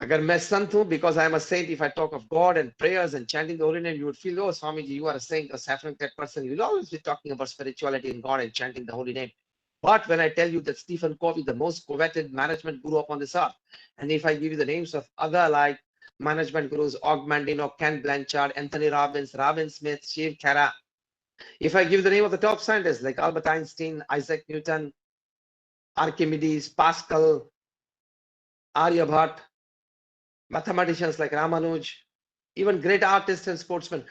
Agar मैं संत हूं, because I am a saint, if I talk of God and prayers and chanting the holy name, you would feel, oh, Swamiji, you are a saint, a saffron-clad person. You'll always be talking about spirituality and God and chanting the holy name. But when I tell you that Stephen Covey, the most coveted management guru upon this earth, and if I give you the names of other like management gurus, Og Mandino, Ken Blanchard, Anthony Robbins, Robin Smith, Shiv Khera, if I give you the name of the top scientists like Albert Einstein, Isaac Newton, Archimedes, Pascal, Aryabhat, mathematicians like Ramanuj, even great artists and sportsmen,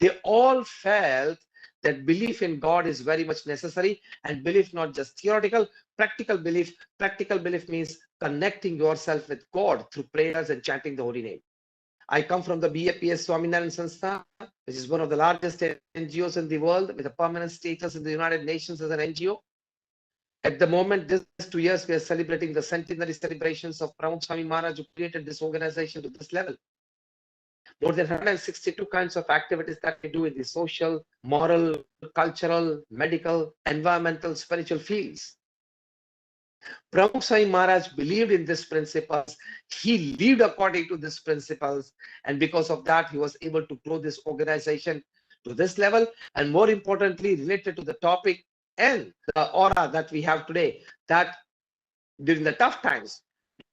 they all felt that belief in God is very much necessary, and belief not just theoretical, practical belief. Practical belief means connecting yourself with God through prayers and chanting the holy name. I come from the BAPS Swaminarayan Sanstha, which is one of the largest NGOs in the world with a permanent status in the United Nations as an NGO. At the moment, this 2 years, we are celebrating the centenary celebrations of Pramukh Swami Maharaj, who created this organization to this level. More than 162 kinds of activities that we do in the social, moral, cultural, medical, environmental, spiritual fields. Pramukh Swami Maharaj believed in these principles. He lived according to these principles. And because of that, he was able to grow this organization to this level. And more importantly, related to the topic and the aura that we have today, that during the tough times,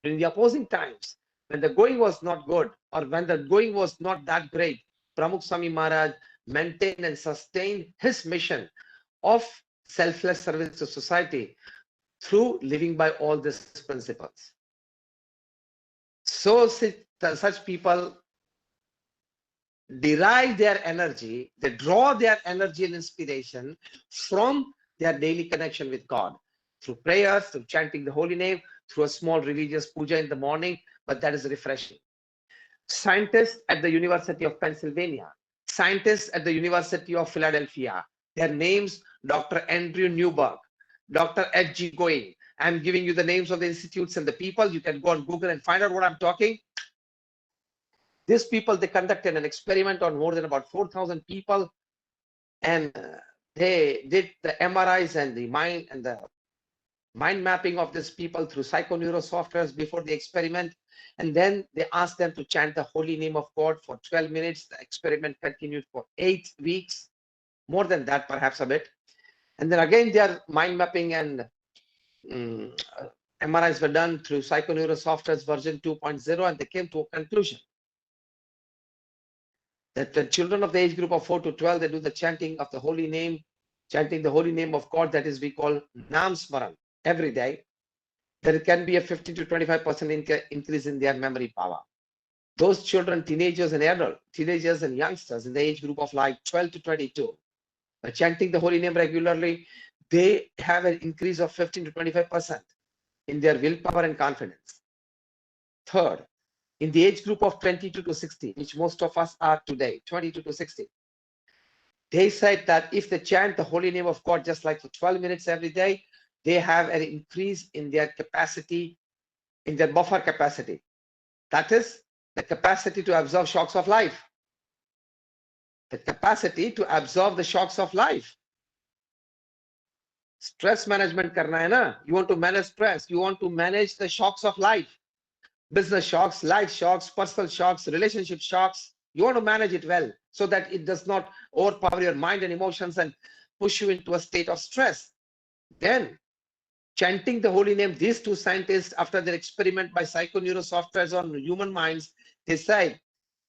during the opposing times, when the going was not good or when the going was not that great, Pramukh Swami Maharaj maintained and sustained his mission of selfless service to society through living by all these principles. So such people derive their energy, they draw their energy and inspiration from their daily connection with God through prayers, through chanting the holy name, through a small religious puja in the morning, but that is refreshing. Scientists at the University of Pennsylvania, scientists at the University of Philadelphia, their names, Dr. Andrew Newberg, Dr. H.G. Going. I'm giving you the names of the institutes and the people. You can go on Google and find out what I'm talking. These people, they conducted an experiment on more than about 4,000 people, and they did the MRIs and the mind mapping of these people through psychoneuro softwares before the experiment. And then they asked them to chant the holy name of God for 12 minutes. The experiment continued for 8 weeks, more than that, perhaps a bit. And then again, their mind mapping and MRIs were done through psychoneuro software's version 2.0, and they came to a conclusion that the children of the age group of 4 to 12, they do the chanting of the holy name, chanting the holy name of God, that is we call Nam Smaran, every day. There can be a 15 to 25% increase in their memory power. Those children, teenagers and youngsters in the age group of like 12 to 22, chanting the holy name regularly, they have an increase of 15 to 25% in their willpower and confidence. Third, in the age group of 22 to 60, which most of us are today, 22 to 60, they said that if they chant the holy name of God just like for 12 minutes every day, they have an increase in their capacity, in their buffer capacity. That is the capacity to absorb shocks of life. The capacity to absorb the shocks of life. Stress management karna hai na? You want to manage stress. You want to manage the shocks of life. business shocks, life shocks, personal shocks, relationship shocks. You want to manage it well so that it does not overpower your mind and emotions and push you into a state of stress. Then chanting the holy name, these two scientists, after their experiment by psychoneurosoftwares on human minds, decide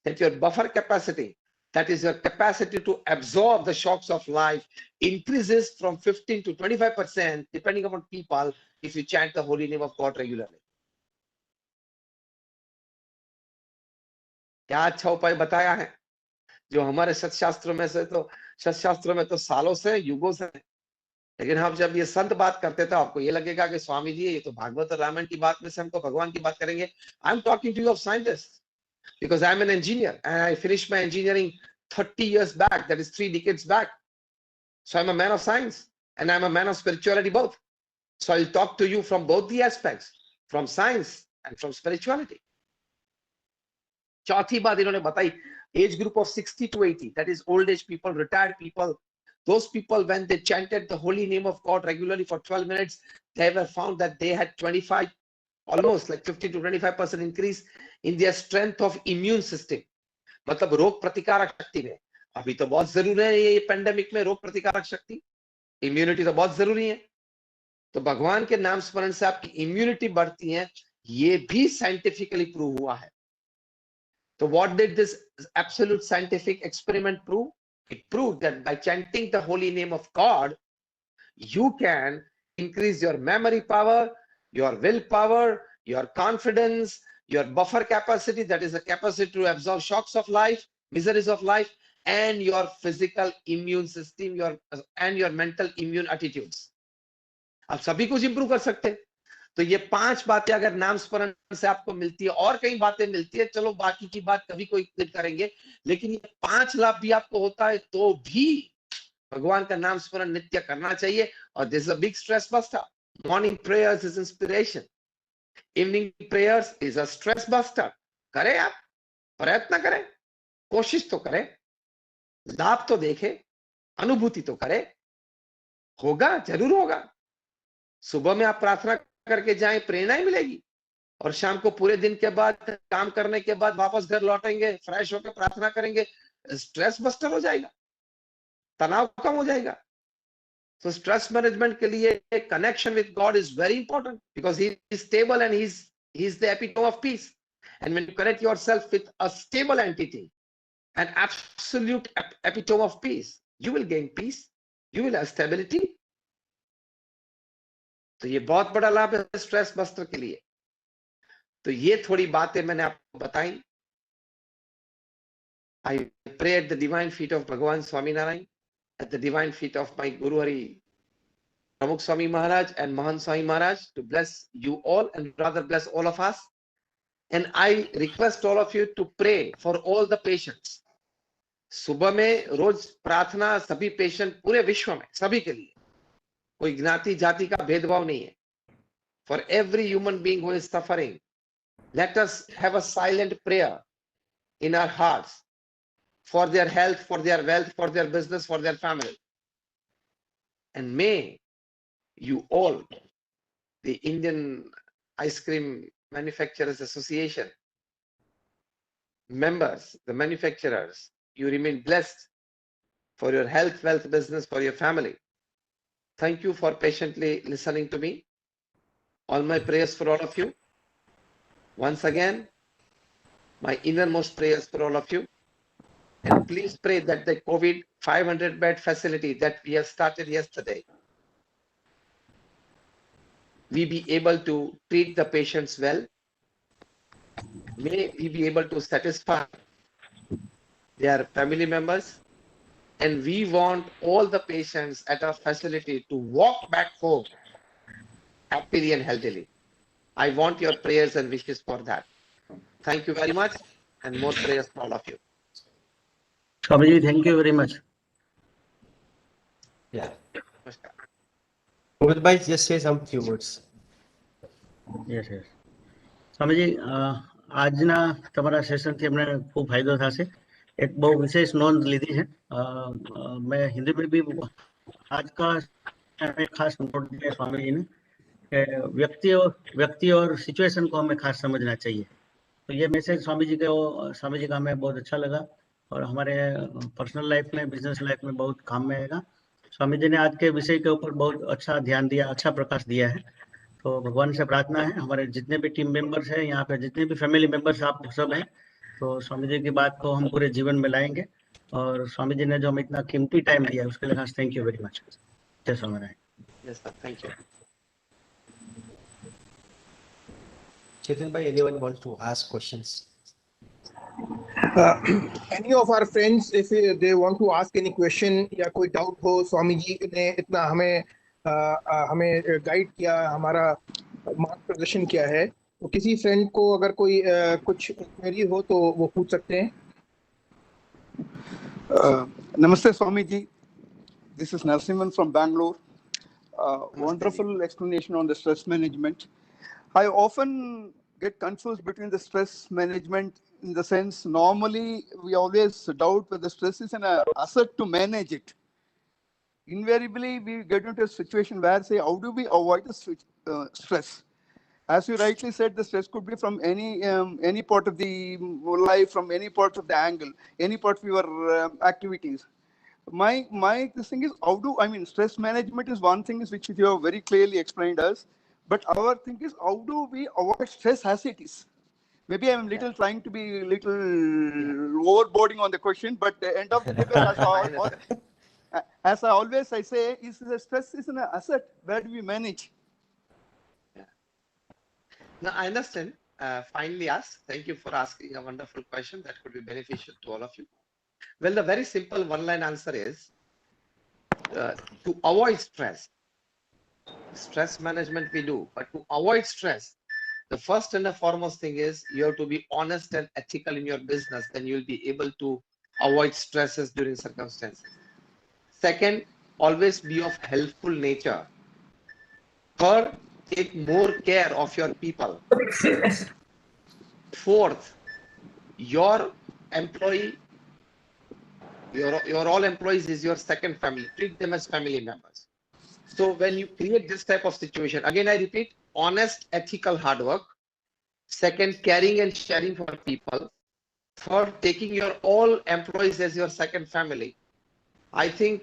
that your buffer capacity, that is your capacity to absorb the shocks of life, increases from 15 to 25% depending upon people if you chant the holy name of God regularly. क्या अच्छा उपाय बताया है जो हमारे सत्शास्त्रों में से तो सत्शास्त्रों में तो सालों से युगों से, लेकिन हम जब ये संत बात करते तो आपको ये लगेगा कि स्वामी जी ये तो भागवत और रामायण की बात में से हमको भगवान की बात करेंगे. I am talking to you of scientist because I am an engineer and I finished my engineering 30 years back, that is 3 decades back. So I'm a man of science and I'm a man of spirituality both. So I'll talk to you from both the aspects, from science and from spirituality. चौथी बात इन्होंने बताई, age group of 60 to 80, that is old age people, retired people, those people when they chanted the holy name of God regularly for 12 minutes, they were found that they had 25, almost like 50 to 25% increase in their strength of immune system. मतलब रोग प्रतिकारक शक्ति में. अभी तो बहुत जरूरी है ये पेंडेमिक में रोग प्रतिकारक शक्ति, इम्यूनिटी तो बहुत जरूरी है. तो भगवान के नाम स्मरण से आपकी इम्यूनिटी बढ़ती है, ये भी साइंटिफिकली प्रूव हुआ है. So what did this absolute scientific experiment prove? It proved that by chanting the holy name of God, you can increase your memory power, your willpower, your confidence, your buffer capacity, that is the capacity to absorb shocks of life, miseries of life, and your physical immune system, and your mental immune attitudes. आप सभी कुछ improve कर सकते हैं. तो ये 5 बातें अगर नाम स्मरण से आपको मिलती है, और कई बातें मिलती है, चलो बाकी की बात कभी कोई करेंगे, लेकिन ये 5 लाभ भी आपको होता है तो भी भगवान का नाम स्मरण नित्य करना चाहिए. और this is a big stress buster. Morning prayers is inspiration, evening prayers is a stress buster. करें, आप प्रयत्न करें, कोशिश तो करें, लाभ तो देखें, अनुभूति तो करें, होगा, जरूर होगा. सुबह में आप प्रार्थना करके जाएं, प्रेरणा ही मिलेगी, और शाम को पूरे दिन के बाद काम करने के बाद वापस घर लौटेंगे, फ्रेश होकर प्रार्थना करेंगे, स्ट्रेस बस्टर हो जाएगा, तनाव कम हो जाएगा. तो स्ट्रेस मैनेजमेंट के लिए connection with God is very important because he is stable and he is the epitome of peace. And when you connect yourself with a stable entity, an absolute epitome of peace, you will gain peace, you will have stability. तो ये बहुत बड़ा लाभ है stress buster के लिए. तो ये थोड़ी बातें मैंने आपको बताई. I pray at the divine feet of Bhagavan Swaminarayan, at the divine feet of my Guru Hari Pramukh Swami Maharaj and Mahan Swami Maharaj to bless you all and rather bless all of us. And I request all of you to pray for all the patients. सुबह में रोज प्रार्थना सभी patient पूरे विश्व में सभी के लिए, कोई ज्ञाति जाति का भेदभाव नहीं है. For every human being who is suffering, let us have a silent prayer in our hearts for their health, for their wealth, for their business, for their family. And may you all, the Indian Ice Cream Manufacturers Association members, the manufacturers, you remain blessed for your health, wealth, business, for your family. Thank you for patiently listening to me. All my prayers for all of you. Once again, my innermost prayers for all of you. And please pray that the COVID 500 bed facility that we have started yesterday, we be able to treat the patients well. May we be able to satisfy their family members. And we want all the patients at our facility to walk back home happily and healthily. I want your prayers and wishes for that. Thank you very much, and more prayers for all of you. Swamiji, thank you very much. Yeah. Goodbye, just say some few words. Yes, yes. Swamiji, આજના તમારા સેશનથી અમને ખૂબ ફાયદો થશે. એક બહુ વિશેષ નોંધ લીધી છે. मैं हिंदी में भी आज का खास नोट दिया स्वामी जी ने व्यक्ति और सिचुएशन को हमें खास समझना चाहिए। तो ये मैसेज स्वामी जी का हमें बहुत अच्छा लगा और हमारे पर्सनल लाइफ में, बिजनेस लाइफ में बहुत काम में आएगा। स्वामी जी ने आज के विषय के ऊपर बहुत अच्छा ध्यान दिया, अच्छा प्रकाश दिया है। तो भगवान से प्रार्थना है, हमारे जितने भी टीम मेंबर्स हैं यहाँ पे, जितने भी फैमिली मेंबर्स आप सब हैं, तो स्वामी जी की बात को हम पूरे जीवन में लाएंगे। और स्वामी जी ने जो हमें इतना कीमती टाइम दिया उसके लिए खास थैंक यू वेरी मच। जय Swaminarayan. Yes, sir. Thank you. Chetan bhai, anyone wants to ask questions? Any of our friends, if they want to ask any question या कोई डाउट हो, स्वामी जी ने इतना हमें गाइड किया, हमारा मार्गदर्शन किया है, तो किसी फ्रेंड को अगर कोई कुछ क्वेरी हो तो वो पूछ सकते हैं। Namaste Swami Ji, this is Narasimhan from Bangalore. Wonderful explanation on the stress management. I often get confused between the stress management in the sense, normally we always doubt whether stress is an asset to manage it. Invariably, we get into a situation where, say, how do we avoid the stress? As you rightly said, the stress could be from any part of the life, from any part of the angle, any part of your activities. This thing is, stress management is one thing which you have very clearly explained us, but our thing is, how do we avoid stress as it is? Maybe I'm trying to be overboarding on the question, but the end of the day, as I always say, is the stress is an asset. Where do we manage? Yeah. No, I understand. Finally asked. Thank you for asking a wonderful question that could be beneficial to all of you. Well, the very simple one-line answer is to avoid stress. Stress management we do, but to avoid stress, the first and the foremost thing is you have to be honest and ethical in your business. Then you'll be able to avoid stresses during circumstances. Second, always be of helpful nature. Third, take more care of your people. Fourth, your employee, your all employees is your second family. Treat them as family members. So when you create this type of situation, again I repeat, honest, ethical, hard work. Second, caring and sharing for people. Third, taking your all employees as your second family. I think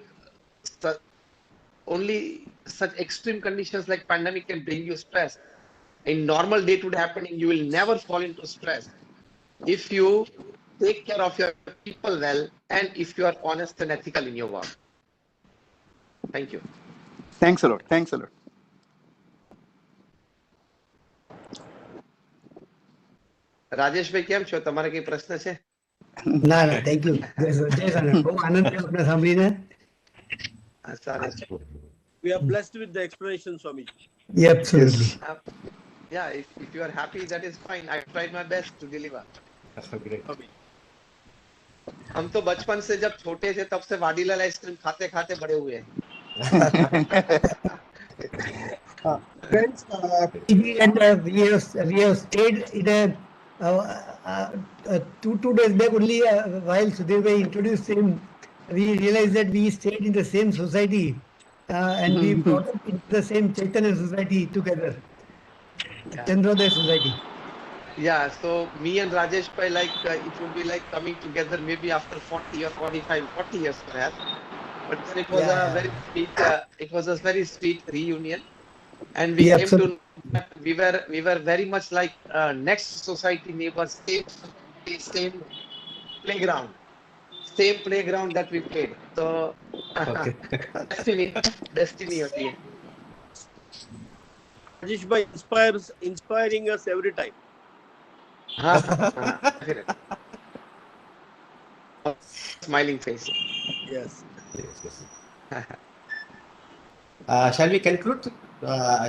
only such extreme conditions like pandemic can bring you stress. In normal day-to-day happening, you will never fall into stress if you take care of your people well and if you are honest and ethical in your work. Thank you. Thanks a lot. Thanks a lot. Rajesh ભાઈ કેમ છો? તમારે કઈ પ્રશ્ન છે? ના thank you જય સ્વામિનારાયણ બહુ આનંદ થયો આપણે સાંભળીને. We are blessed with the explanation, Swami. Absolutely. Yeah, if you are happy, that is fine. I tried my best to deliver. Great. हम तो बचपन से जब छोटे थे तब से वाडीलाल आइसक्रीम खाते खाते बड़े हुए हैं. Friends, And we have stayed in a 2 days back only while Sudhir bhai introduced him, we realized that we stayed in the same society and we brought up in the same Chaitanya society together, Chandrodaya society. Yeah, so me and Rajesh bhai, it would be like coming together maybe after 40 or 45, 40 years perhaps. But then it was a very sweet reunion. And we came to, we were very much like next society neighbors, same playground that we played. So destiny होती है. Rajesh bhai inspiring us every time. Smiling face. Yes. Shall we conclude?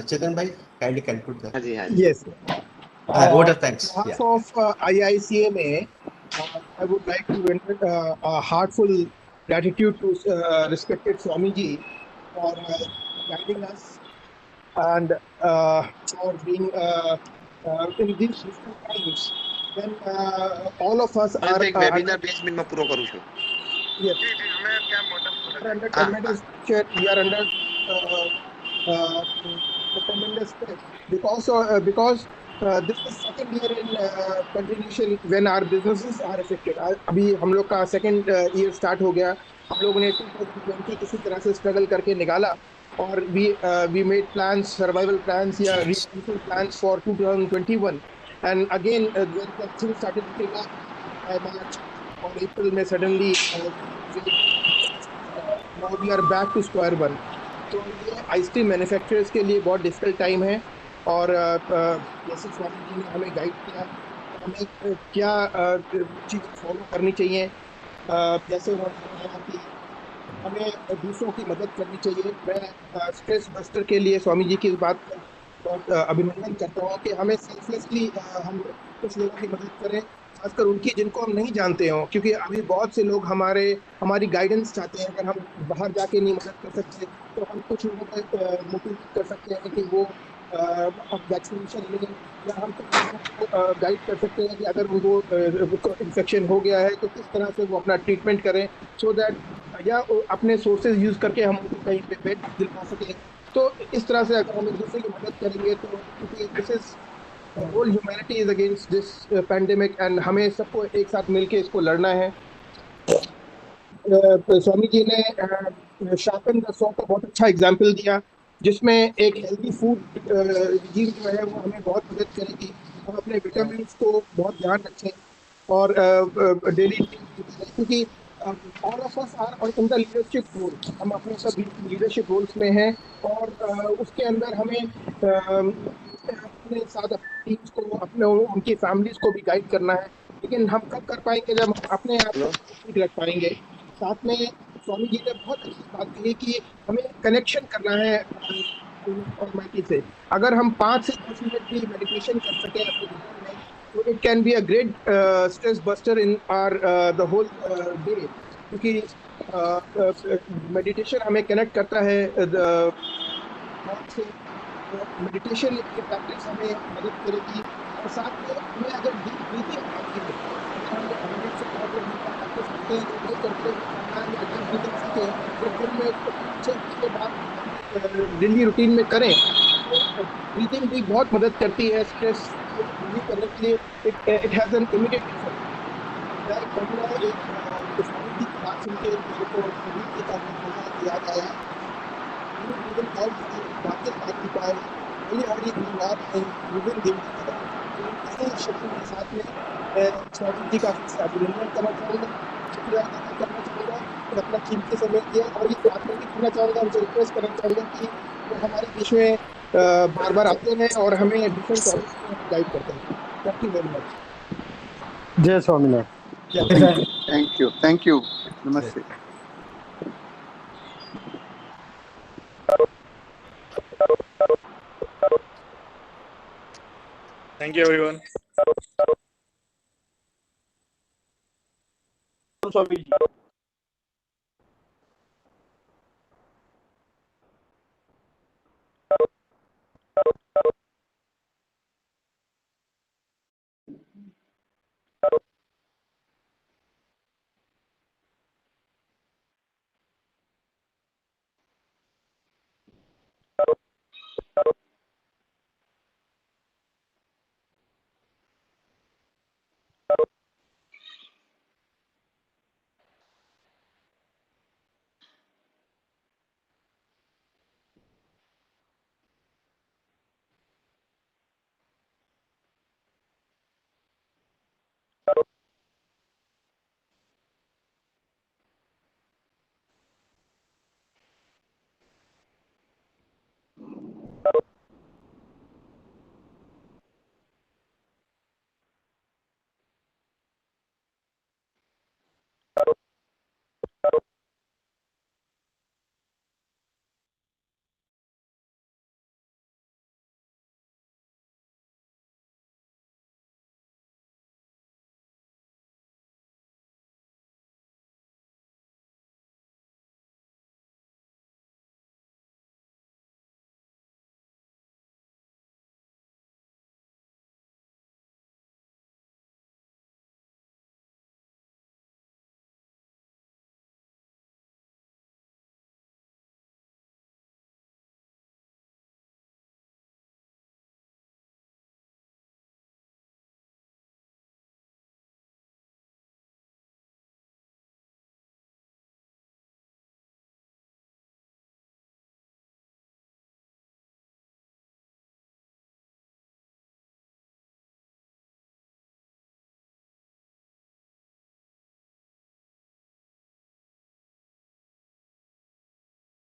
Chetan bhai, kindly conclude that. yes. Vote of thanks. On behalf of IICMA, I would like to render a heartful gratitude to respected Swami Ji for guiding us and for being in these difficult times when all of us are webinar basement में पूरा करूँ છું. Yes. We are under tremendous pressure. We are under a tremendous step because this is second year in continuation when our businesses are affected. अभी हम लोग का second year start हो गया. हम लोगों ने 2020 किसी तरह से struggle करके निकाला और we made plans, survival plans या reinvention plans for 2021, and again when the things started looking up by March or April में suddenly now we are back to square one. तो ये आइसक्रीम मैन्युफैक्चरर्स के लिए बहुत डिफिकल्ट टाइम है और जैसे स्वामी जी ने हमें गाइड किया हमें क्या चीज़ें फॉलो करनी चाहिए, जैसे उन्होंने कहा कि हमें दूसरों की मदद करनी चाहिए. मैं स्ट्रेस बस्टर के लिए स्वामी जी की इस बात का बहुत अभिनंदन करता हूँ कि हमें सेल्फलेसली हम कुछ लोगों की मदद करें, खासकर उनकी जिनको हम नहीं जानते हो, क्योंकि अभी बहुत से लोग हमारी गाइडेंस चाहते हैं. अगर हम बाहर जाके नहीं मदद कर सकते तो हम कुछ लोगों को मोटिवेट कर सकते हैं कि वो वैक्सीनेशन लें, या हम कुछ लोगों को गाइड कर सकते हैं कि अगर उनको इन्फेक्शन हो गया है तो किस तरह से वो अपना ट्रीटमेंट करें, सो दैट या अपने सोर्सेज यूज करके हम उनको कहीं पे बेड दिलवा सकें. तो इस तरह से अगर हम एक दूसरे की मदद करेंगे तो क्योंकि this is whole humanity is against this pandemic and हमें सबको एक साथ मिलके इसको लड़ना है. स्वामी जी ने शार्पन द सॉ का बहुत अच्छा एग्जाम्पल दिया, जिसमें एक हेल्दी फूड रिजीम जो है वो हमें बहुत मदद करेगी. हम अपने विटामिन को बहुत ध्यान रखें और डेली क्योंकि all of us are in the leadership role. हम अपने सब लीडरशिप रोल्स में हैं और उसके अंदर हमें अपने साथ अपनी टीम्स को अपने उनकी फैमिलीज को भी गाइड करना है. लेकिन हम कब कर पाएंगे जब हम अपने आप को ठीक रख पाएंगे. साथ में स्वामी जी ने बहुत अच्छी बात कही कि हमें कनेक्शन करना है ऑलमाइटी से. अगर हम 5 से 10 मिनट की मेडिटेशन कर सकें अपने जीवन में तो it can be a great stress buster in our the whole day, क्योंकि मेडिटेशन हमें कनेक्ट करता है से. मेडिटेशन की प्रैक्टिस हमें मदद करेगी और साथ में हमें अगर डीप ब्रीथिंग आती है, अगर हम 100 से 100 का प्रैक्टिस करते हैं तो नहीं करते डीप ब्रीथिंग सीखें तो दिन में 6 के बाद डेली रूटीन में करें तो ब्रीथिंग भी बहुत मदद करती है स्ट्रेस रिलीव करने के लिए. It has an immediate effect. मैं कहूँगा एक स्वामी जी की बात सुन के मेरे को कबीर जी का याद आया. इसी शब्दों के साथ में स्वामी जी का अभिनंदन करना चाहूँगा, शुक्रिया अदा करना चाहूँगा कि अपना कीमती समय दिया और ये प्रार्थना भी करना चाहूँगा, उनसे रिक्वेस्ट करना चाहूँगा कि वो हमारे बीच में बार बार आते हैं और हमें डिफरेंट टॉपिक्स में गाइड करते हैं. Thank you very much. जय Swaminarayan. Thank you. Namaste. Thank you, everyone. Swami ji.